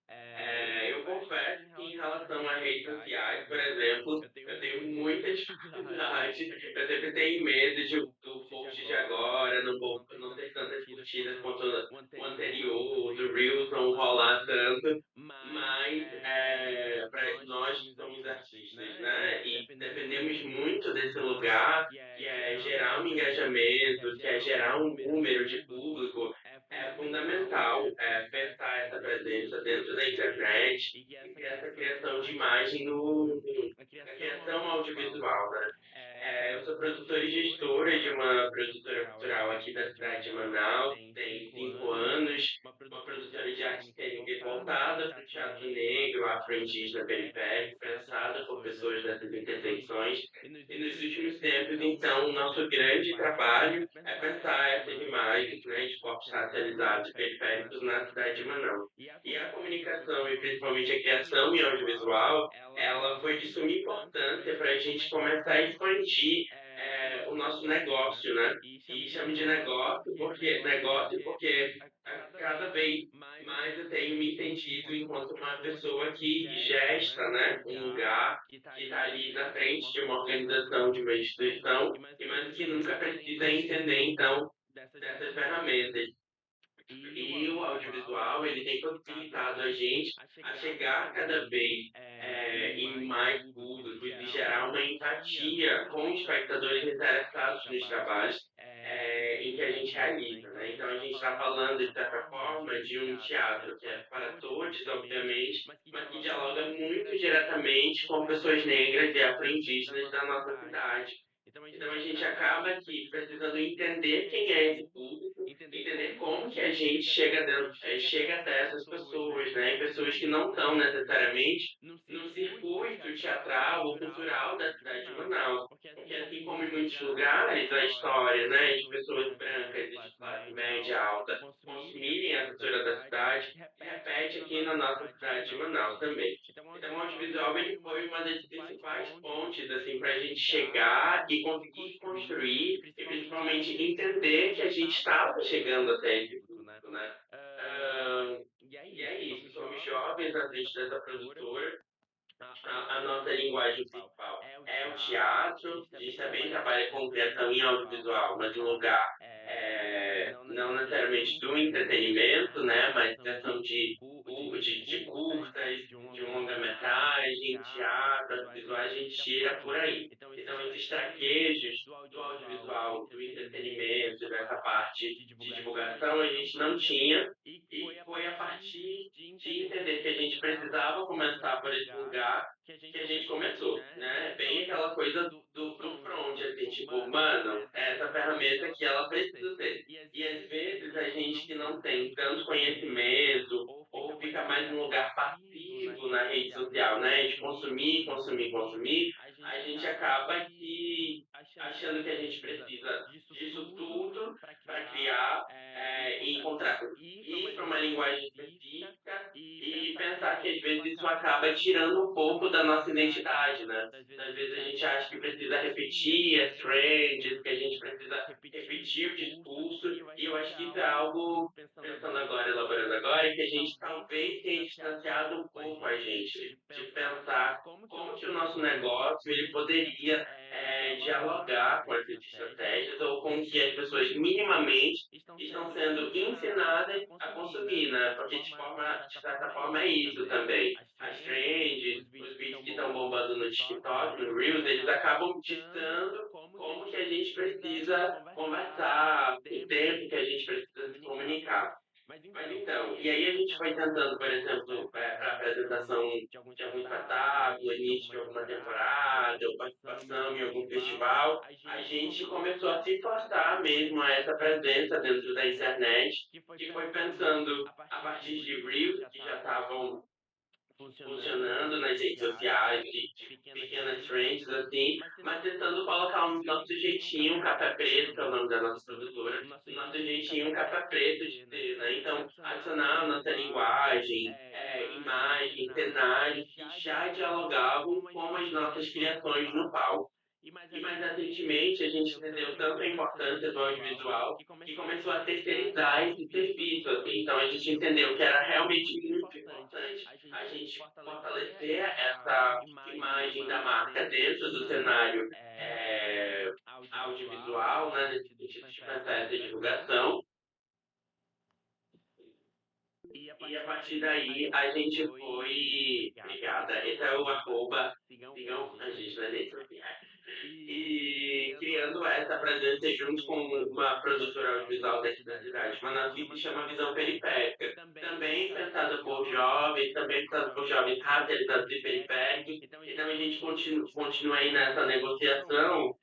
Eu confesso que em relação a redes sociais, por exemplo, eu tenho muita dificuldade, eu sempre tenho medo do post de agora não ter tantas curtidas quanto o anterior, do Reels não rolar tanto, mas para nós que somos artistas, né, e dependemos muito desse lugar, que é gerar um engajamento, que é gerar um número de público, é fundamental pensar essa presença dentro da internet e ter essa criação de imagem na criação audiovisual, né? Eu sou produtora e gestora de uma produtora cultural aqui da cidade de Manaus, tem 5 anos, uma produtora de arte cênica voltada para o teatro negro, afro-indígena periférico, pensada por pessoas dessas intersecções. E nos últimos tempos, então, o nosso grande trabalho é pensar essas imagens, né, de corpos racializados e periféricos na cidade de Manaus. E a comunicação, e principalmente a criação em audiovisual, ela foi de suma importância para a gente começar a expandir o nosso negócio, né? E chamo de negócio porque cada vez mais eu tenho me entendido enquanto uma pessoa que gesta, né, um lugar que está ali na frente de uma organização, de uma instituição, mas que nunca precisa entender, então, dessas ferramentas. E o audiovisual, ele tem possibilitado a gente a chegar cada vez em mais públicos e gerar uma empatia com espectadores interessados nos trabalhos em que a gente realiza, né? Então, a gente está falando, de certa forma, de um teatro que é para todos, obviamente, mas que dialoga muito diretamente com pessoas negras e afro-indígenas da nossa cidade. Então, a gente acaba aqui precisando entender quem é esse público, entender como que a gente chega até essas pessoas, né? E pessoas que não estão necessariamente no circuito teatral ou cultural da cidade de Manaus. Porque assim como em muitos lugares, a história, né, de pessoas brancas e de classe média alta consumirem a cultura da cidade, se repete aqui na nossa cidade de Manaus também. Então, o audiovisual ele foi uma das principais pontes assim, para a gente chegar e conseguir construir e principalmente entender que a gente estava chegando até esse público, né? E é isso, somos jovens à frente dessa produtora. A nossa linguagem principal é o teatro, a gente também trabalha com criação em audiovisual, mas em lugar não necessariamente do entretenimento, né, mas criação de curtas, de longa-metragem, teatro, audiovisual, a gente tira por aí. Então, esses traquejos do audiovisual, do entretenimento, dessa parte de divulgação, a gente não tinha, e foi a partir de entender que a gente precisava começar por esse lugar que a gente começou, né? Bem aquela coisa do front, assim, tipo, mano, essa ferramenta que ela precisa ter. E às vezes a gente que não tem tanto conhecimento ou fica mais num lugar passivo na rede social, né? De consumir, consumir, consumir, a gente acaba que achando que a gente precisa disso tudo para criar e encontrar ir para uma linguagem específica e pensar que às vezes vezes isso acaba tirando um pouco da nossa identidade, né? Às vezes a gente acha que precisa repetir as trends, que a gente precisa repetir o discurso, e eu acho que isso é algo, pensando agora, elaborando agora, que a gente talvez tenha distanciado um pouco a gente de pensar como que o nosso negócio ele poderia dialogar com essas estratégias ou com que as pessoas minimamente estão sendo ensinadas a consumir, né? Porque de certa forma é isso também. As trends, os vídeos que estão bombando no TikTok, no Reels, eles acabam ditando como que a gente precisa conversar, o tempo que a gente precisa se comunicar. Mas então, e aí a gente foi tentando, por exemplo, para apresentação de algum espetáculo, início de alguma temporada, ou participação em algum festival, a gente começou a se forçar mesmo a essa presença dentro da internet, que foi pensando a partir de Reels, que já estavam funcionando nas redes sociais, de pequenas trends, assim, mas tentando colocar um nosso jeitinho, um café preto, que é o nome da nossa produtora, o nosso jeitinho, um café preto de ser, né? Então, adicionar a nossa linguagem, imagem, cenários que já dialogavam com as nossas criações no palco. E mais recentemente a gente entendeu tanto a importância do audiovisual que começou a terceirizar esse serviço. Assim. Então a gente entendeu que era realmente muito importante a gente fortalecer essa imagem da marca dentro do cenário audiovisual, né, nesse sentido de pensar essa divulgação. E a partir daí a gente foi. Obrigada. Esse é o arroba, sigam a gente nas redes sociais. E criando essa presença junto com uma produtora audiovisual daqui da cidade, Manaus, que chama Visão Periférica. Também pensada por jovens, também pensada por jovens racializados e periféricos. Então a gente continua aí nessa negociação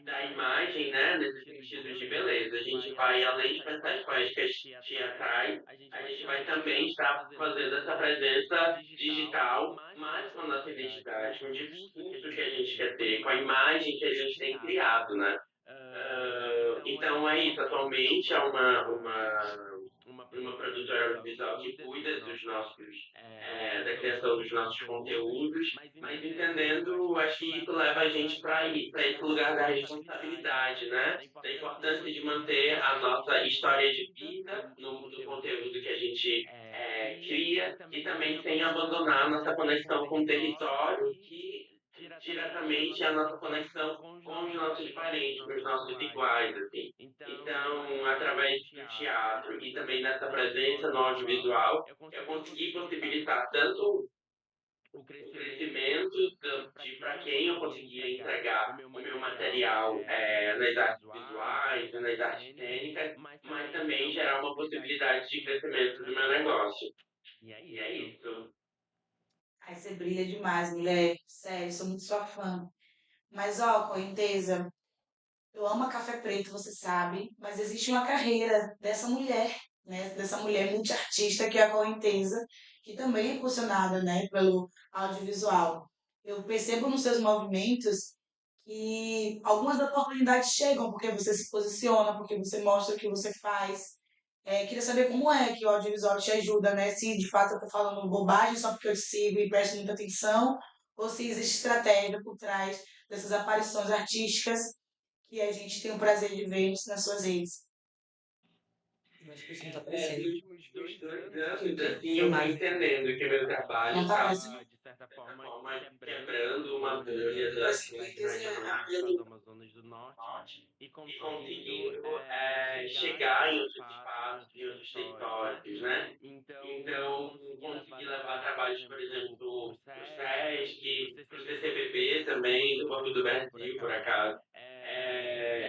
da imagem, né, nesse sentido de beleza. A gente vai, além de pensar em poéticas teatrais, a gente vai também estar fazendo essa presença digital, mas com a nossa identidade, com o discurso que a gente quer ter, com a imagem que a gente tem criado, né? Então é isso, atualmente é uma produtora audiovisual que cuida dos nossos, da criação dos nossos conteúdos, mas entendendo, acho que isso leva a gente para esse lugar da responsabilidade, né? Da importância de manter a nossa história de vida do conteúdo que a gente cria e também sem abandonar a nossa conexão com o território que diretamente a nossa conexão com os nossos parentes, com os nossos iguais, assim. Então, através do teatro e também dessa presença no audiovisual, eu consegui possibilitar tanto o crescimento de para quem eu conseguia entregar o meu material nas artes visuais, nas artes cênicas, mas também gerar uma possibilidade de crescimento do meu negócio. E é isso. Aí você brilha demais, mulher. Sério, sou muito sua fã. Mas, ó, correnteza, eu amo a Café Preto, você sabe, mas existe uma carreira dessa mulher, né? Dessa mulher multiartista que é a correnteza, que também é impulsionada, né, pelo audiovisual. Eu percebo nos seus movimentos que algumas oportunidades chegam porque você se posiciona, porque você mostra o que você faz. Queria saber como é que o audiovisual te ajuda, né? Se de fato eu estou falando bobagem só porque eu te sigo e presto muita atenção, ou se existe estratégia por trás dessas aparições artísticas que a gente tem o prazer de ver nas suas redes. Eu acho que isso não tá aparecendo. Nos últimos 2 anos, assim, eu fui entendendo que meu trabalho Não tá estava, aparecendo? de certa forma, quebrando uma bolha das Amazonas do Norte e conseguindo chegar em outros espaços, em outros territórios, né? Então, consegui levar trabalhos, por exemplo, do SESC, para o CCBB também, do Banco do Brasil, por acaso,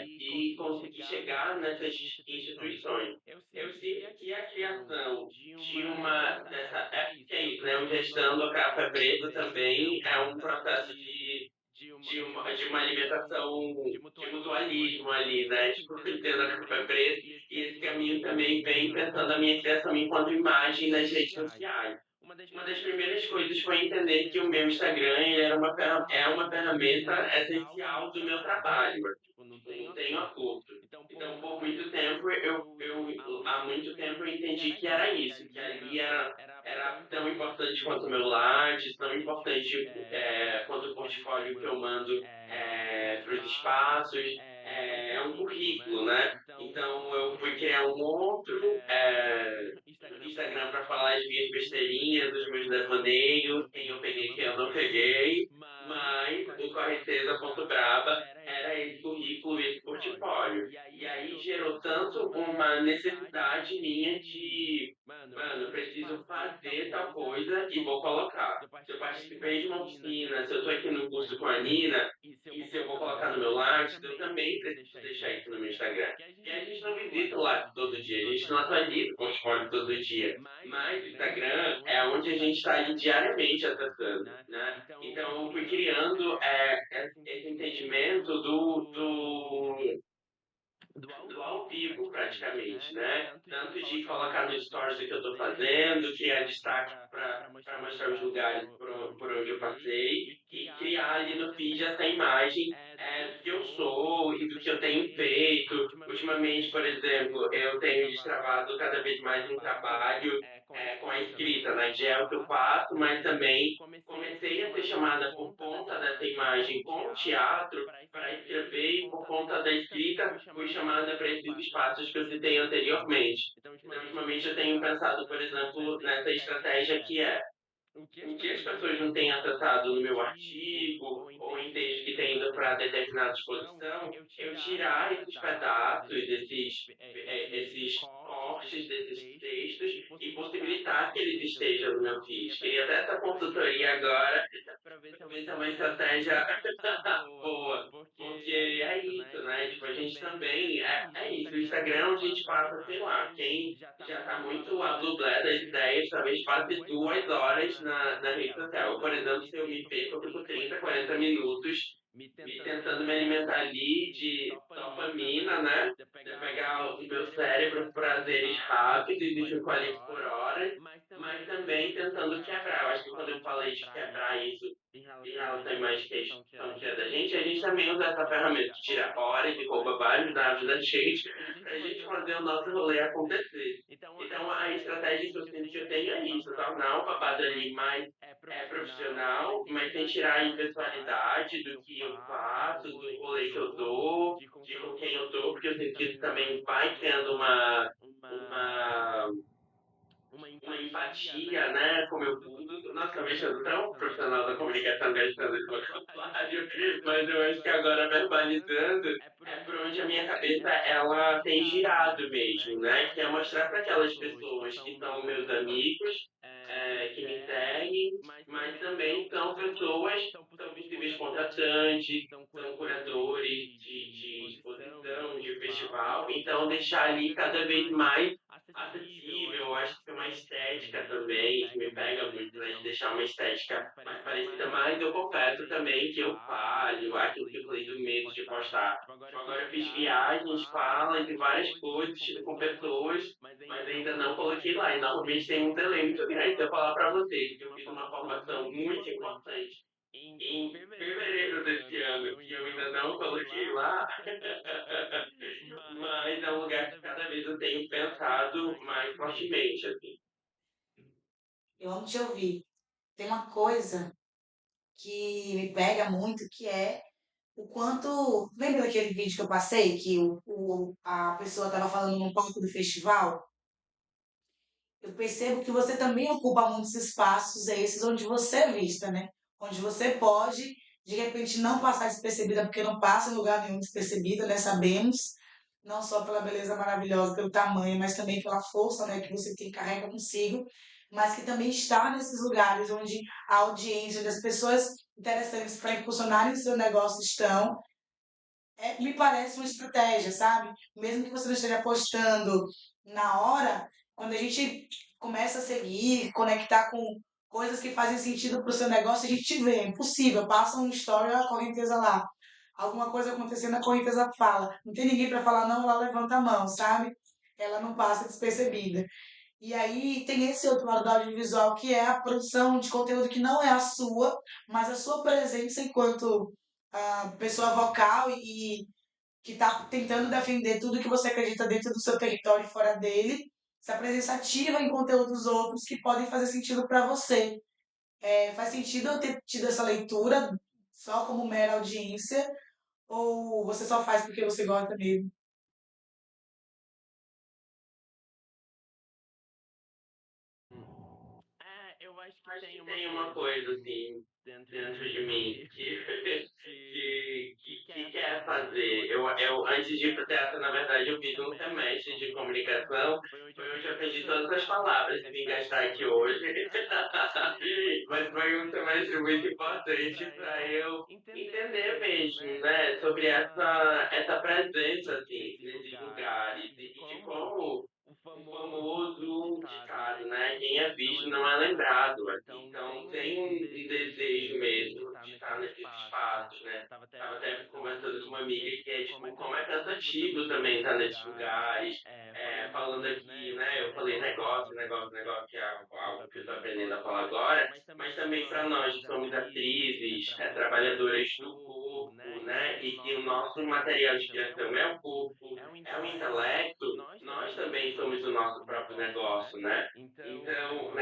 e consegui chegar nessas instituições. Eu sinto que a criação de que é isso, né? O gestão do café preto também é um processo de uma alimentação, de mutualismo ali, né? Tipo, entendo a café preto, e esse caminho também vem pensando a minha criação enquanto imagem nas redes sociais. Uma das primeiras coisas foi entender que o meu Instagram ele é uma ferramenta essencial do meu trabalho. Tipo, não tenho a curto. Então, por muito tempo, há muito tempo eu entendi que era isso, que ali era tão importante quanto o meu Lattes, tão importante quanto o portfólio que eu mando para os espaços, é um currículo, né? Então, eu fui criar um outro Instagram para falar as minhas besteirinhas, os meus devaneios, quem eu peguei, quem eu não peguei, mas o correnteza.braba era esse currículo, esse portfólio. E aí gerou tanto uma necessidade minha de, mano, eu preciso fazer tal coisa e vou colocar. Se eu participei de uma oficina, se eu tô aqui no curso com a Nina, e se eu vou colocar no meu Lattes, eu também preciso deixar isso no meu Instagram. E a gente não visita o Lattes todo dia, a gente não atualiza o portfólio todo dia. Mas o Instagram é onde a gente está ali diariamente acessando, né? Então, eu fui criando esse entendimento do ao vivo, praticamente, né? Tanto de colocar no stories o que eu estou fazendo, criar destaque para mostrar os lugares por onde eu passei e criar ali no feed essa imagem do que eu sou e do que eu tenho feito. Ultimamente, por exemplo, eu tenho destravado cada vez mais um trabalho com a escrita, né? Que é o que eu faço, mas também comecei a ser chamada por conta dessa imagem com o teatro para escrever e por conta da escrita fui chamada para esses espaços que eu citei anteriormente. Então, ultimamente eu tenho pensado, por exemplo, nessa estratégia que é o que as pessoas não têm acessado no meu artigo ou em textos que têm ido para determinada exposição, eu tirar esses pedaços, esses cortes desses textos e possibilitar que eles estejam no meu feed. Queria até essa consultoria agora para ver se é uma estratégia boa, porque é isso, né? Tipo, a gente também, é isso, o Instagram onde a gente passa, sei lá, quem já está muito a dublé das ideias, talvez passe 2 horas na rede social. Eu, por exemplo, se eu me perco, eu fico 30, 40 minutos me tentando me alimentar ali de dopamina, né? De pegar o meu cérebro prazeres rápidos e fico ali por horas, mas também tentando quebrar. Eu acho que quando eu falei de quebrar isso, em relação à imagem questão que é da gente, a gente também usa essa ferramenta de tirar horas e rouba vários dados da gente para a gente fazer o nosso rolê acontecer. Então, a estratégia que eu sinto que eu tenho é isso, tornar o babado ali mais profissional, mas sem tirar a impessoalidade do que eu faço, do rolê que eu dou, de com quem eu tô, porque eu sinto que isso também vai criando uma empatia, né, com o meu público. Nossa, eu mexendo tão profissional da comunicação gastando esse vocabulário, mas eu acho que agora verbalizando é por onde a minha cabeça ela tem girado mesmo, né, que é mostrar para aquelas pessoas que são meus amigos, que me seguem, mas também são pessoas, são possíveis contratantes, são curadores de exposição, de festival, então deixar ali cada vez mais acessível, eu acho que é uma estética também, que me pega muito, né, de deixar uma estética mais parecida, mas eu confesso também que eu falho, aquilo que eu falei do medo de postar. Tipo, agora eu fiz viagens, falas de várias coisas, tipo, com pessoas, mas ainda não coloquei lá, e normalmente tem um delay muito grande. Se eu falar para vocês que eu fiz uma formação muito importante em fevereiro desse ano, que eu ainda não coloquei lá, mas é um lugar que cada vez eu tenho pensado mais fortemente, assim. Eu amo te ouvir. Tem uma coisa que me pega muito, que é o quanto. Lembra daquele vídeo que eu passei, que a pessoa estava falando no palco do festival? Eu percebo que você também ocupa muitos espaços esses onde você é vista, né? Onde você pode, de repente, não passar despercebida, porque não passa em lugar nenhum despercebida, né? Sabemos, não só pela beleza maravilhosa, pelo tamanho, mas também pela força, né, que você tem, carrega consigo, mas que também está nesses lugares onde a audiência, onde as pessoas interessantes para impulsionarem o seu negócio estão, me parece uma estratégia, sabe? Mesmo que você não esteja postando na hora, quando a gente começa a seguir, conectar com coisas que fazem sentido para o seu negócio, a gente vê, é impossível, passa um story, a correnteza lá. Alguma coisa acontecendo, a correnteza fala. Não tem ninguém para falar não, ela levanta a mão, sabe? Ela não passa despercebida. E aí tem esse outro lado do audiovisual, que é a produção de conteúdo que não é a sua, mas a sua presença enquanto pessoa vocal e que está tentando defender tudo que você acredita dentro do seu território e fora dele, essa presença ativa em conteúdos outros que podem fazer sentido para você. Faz sentido eu ter tido essa leitura só como mera audiência, ou você só faz porque você gosta mesmo? Eu acho Acho que tem uma coisa assim dentro de mim que quer fazer. Antes de ir pro teatro, na verdade, eu fiz um semestre de comunicação. Foi onde eu aprendi todas as palavras que vim gastar aqui hoje. Mas foi um semestre muito importante para eu entender mesmo, né, sobre essa presença assim nesses lugares e de como o famoso ditado, né? Quem é visto não é lembrado. Então tem um desejo mesmo de estar nesses espaços, né? Tava até conversando com uma amiga que é tipo, como é cansativo também estar nesses lugares. Falando aqui, né? Eu falei negócio, que é algo que eu estou aprendendo a falar agora, mas também para nós que somos atrizes, trabalhadoras do corpo, né? E que o nosso material de criação é o corpo, é o intelecto, nós também somos o nosso próprio negócio, né? Então,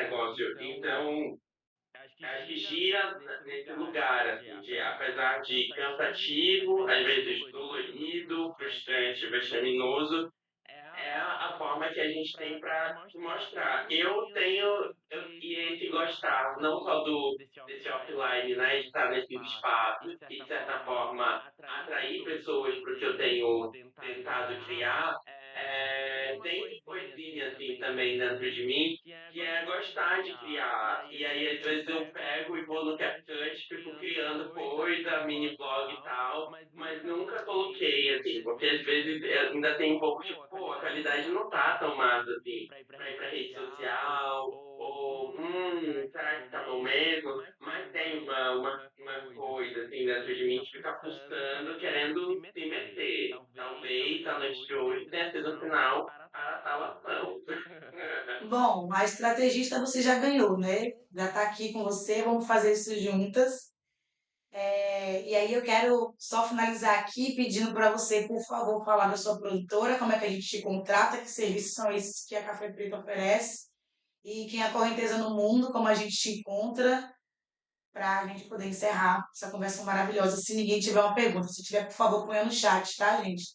acho que gira nesse lugar, assim, de, apesar de cansativo, às vezes dolorido, frustrante, vexaminoso, é a forma que a gente tem para mostrar. E esse gostar, não só desse offline, né, de estar nesses espaços e, de certa forma, atrair pessoas para o que eu tenho tentado criar, tem coisinha, assim, também dentro de mim, que é gostar de criar. E aí, às vezes, eu pego e vou no CapCut, fico criando coisa, mini blog e tal, mas nunca coloquei, assim, porque às vezes ainda tem um pouco de, pô, a qualidade não tá tão massa, assim, pra ir pra rede social, ou, será que tá bom mesmo? Mas tem uma coisa, assim, dentro de mim que fica pulsando, querendo se meter. Talvez a noite de hoje tenha sido um sinal para tal ação. Bom, a estrategista você já ganhou, né? Já está aqui com você, vamos fazer isso juntas. E aí eu quero só finalizar aqui pedindo para você, por favor, falar da sua produtora, como é que a gente te contrata, que serviços são esses que a Café Preto oferece, e quem é a Correnteza no Mundo, como a gente te encontra, para a gente poder encerrar essa conversa maravilhosa. Se ninguém tiver uma pergunta, se tiver, por favor, ponha no chat, tá, gente?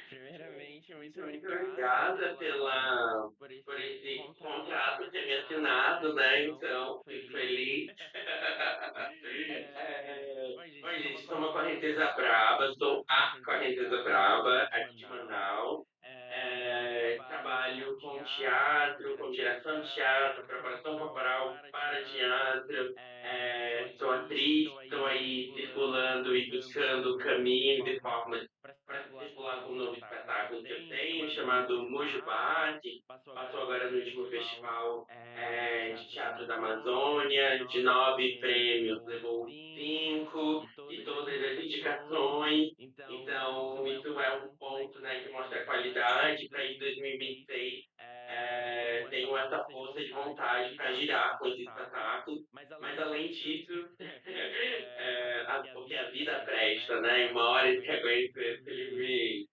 Primeiramente, muito Muito obrigada obrigada por esse contrato ter me assinado, né? Então, fico feliz. Bom, gente, sou uma correnteza braba, sou a correnteza braba, aqui de Manaus. Trabalho com teatro, com direção de teatro, preparação corporal para teatro. Sou atriz, estou aí circulando e buscando caminhos e formas para circular com um novo espetáculo que eu tenho, chamado Mojubá, que passou agora no último festival de teatro da Amazônia, de 9 prêmios, levou 5, e todas as indicações. Então, isso é um ponto, né, que mostra a qualidade para em 2026. Tenho essa força de vontade para girar com esse espetáculo, mas além disso, porque a vida presta, né? Uma hora ele aguenta esse limite.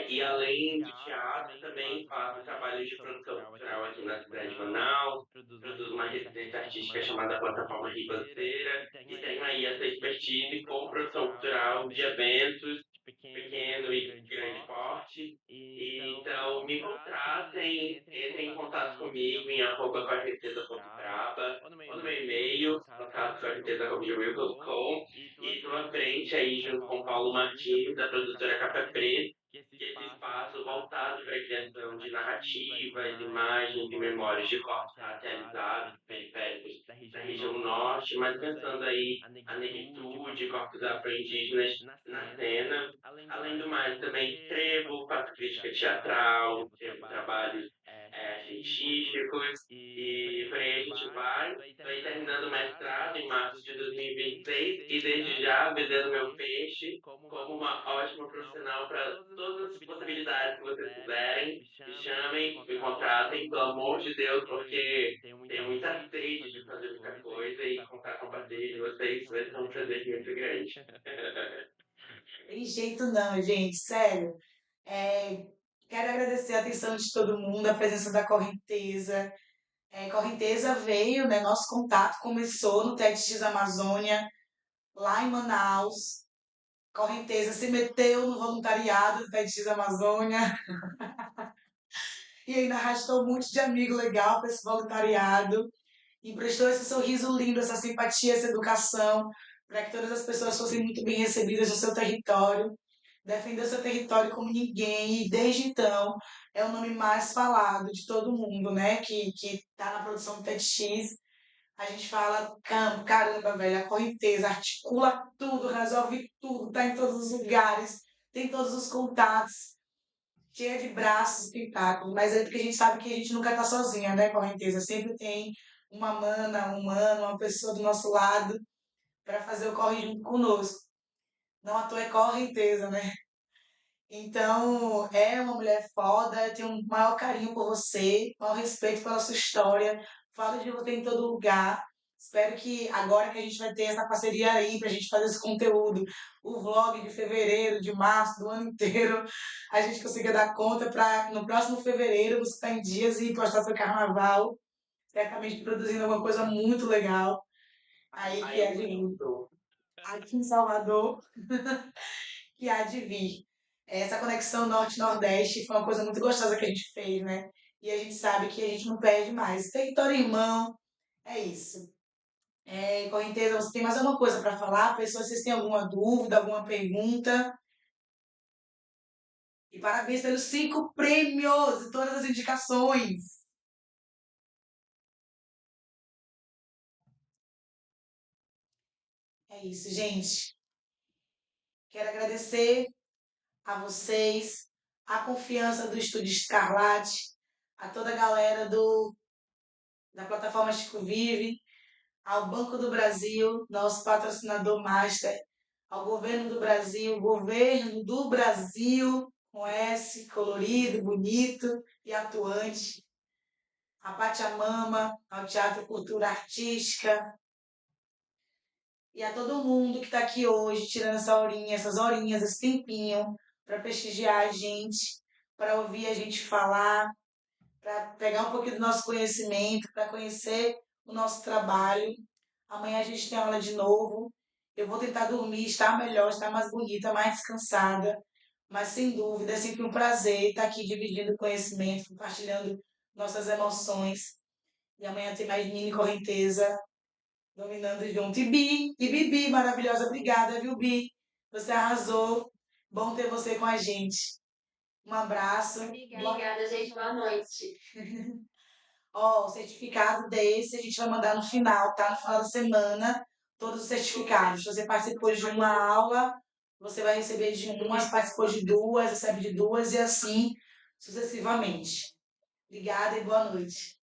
E além do teatro, também faço trabalho de produção cultural aqui na cidade de Manaus, produzo uma residência artística chamada Plataforma Ribanceira, e tenho aí essa expertise com produção cultural de eventos de pequeno e grande porte. Então, me contratem, entrem em contato comigo em @correnteza.braba, ou no meu e-mail, contato@correnteza.gmail.com, e estou à frente aí junto com o Paulo Martins, da produtora Café Preto, que esse espaço voltado para a criação de narrativas, imagens e memórias de corpos caracterizados, periféricos da região norte, mas pensando aí a negritude, corpos afro-indígenas na cena. Além do mais, também escrevo, faço crítica teatral, escrevo trabalhos científicos, e por aí a gente vai. Estou aí terminando o mestrado em março de 2026 e desde já vendendo meu peixe como uma ótima profissional para todas as possibilidades que vocês quiserem. Me chamem, me contratem, pelo amor de Deus, porque tenho muita sede de fazer muita coisa e contar com a parceria de vocês vai ser um prazer muito grande. Tem jeito não, gente, sério. Quero agradecer a atenção de todo mundo, a presença da Correnteza. Correnteza veio, né? Nosso contato começou no TEDx Amazônia, lá em Manaus. Correnteza se meteu no voluntariado do TEDx Amazônia e ainda arrastou um monte de amigo legal para esse voluntariado. Emprestou esse sorriso lindo, essa simpatia, essa educação, para que todas as pessoas fossem muito bem recebidas no seu território. Defendeu seu território como ninguém, e desde então é o nome mais falado de todo mundo, né? Que tá na produção do TEDx. A gente fala, caramba, velho, a Correnteza articula tudo, resolve tudo, tá em todos os lugares, tem todos os contatos, cheia de braços, tentáculos, mas é porque a gente sabe que a gente nunca tá sozinha, né, Correnteza? Sempre tem uma mana, um mano, uma pessoa do nosso lado para fazer o corre junto conosco. Não à toa é Correnteza, né? Então, é uma mulher foda, eu tenho um maior carinho por você, maior respeito pela sua história, falo de você em todo lugar. Espero que agora que a gente vai ter essa parceria aí pra gente fazer esse conteúdo, o vlog de fevereiro, de março, do ano inteiro, a gente consiga dar conta para no próximo fevereiro você estar em dias e postar seu carnaval, certamente produzindo alguma coisa muito legal. Aí que é de aqui em Salvador, que há de vir. Essa conexão norte-nordeste foi uma coisa muito gostosa que a gente fez, né? E a gente sabe que a gente não perde mais. Território irmão, é isso. Correnteza, você tem mais alguma coisa para falar? Pessoas, vocês têm alguma dúvida, alguma pergunta? E parabéns pelos 5 prêmios e todas as indicações. É isso, gente. Quero agradecer a vocês, a confiança do Estúdio Escarlate, a toda a galera da plataforma Chico Vive, ao Banco do Brasil, nosso patrocinador master, ao Governo do Brasil, com S, colorido, bonito e atuante, a Pachamama, ao Teatro Cultura Artística, e a todo mundo que está aqui hoje, tirando essas horinhas, esse tempinho, para prestigiar a gente, para ouvir a gente falar, para pegar um pouquinho do nosso conhecimento, para conhecer o nosso trabalho. Amanhã a gente tem aula de novo. Eu vou tentar dormir, estar melhor, estar mais bonita, mais descansada. Mas, sem dúvida, é sempre um prazer estar aqui dividindo conhecimento, compartilhando nossas emoções. E amanhã tem mais Nini Correnteza dominando junto. E Bibi, maravilhosa. Obrigada, viu, Bi? Você arrasou. Bom ter você com a gente. Um abraço. Obrigada, gente. Boa noite. O certificado desse a gente vai mandar no final, tá? No final da semana, todos os certificados. Se você participou de uma aula, você vai receber de uma, se participou de duas, recebe de duas e assim sucessivamente. Obrigada e boa noite.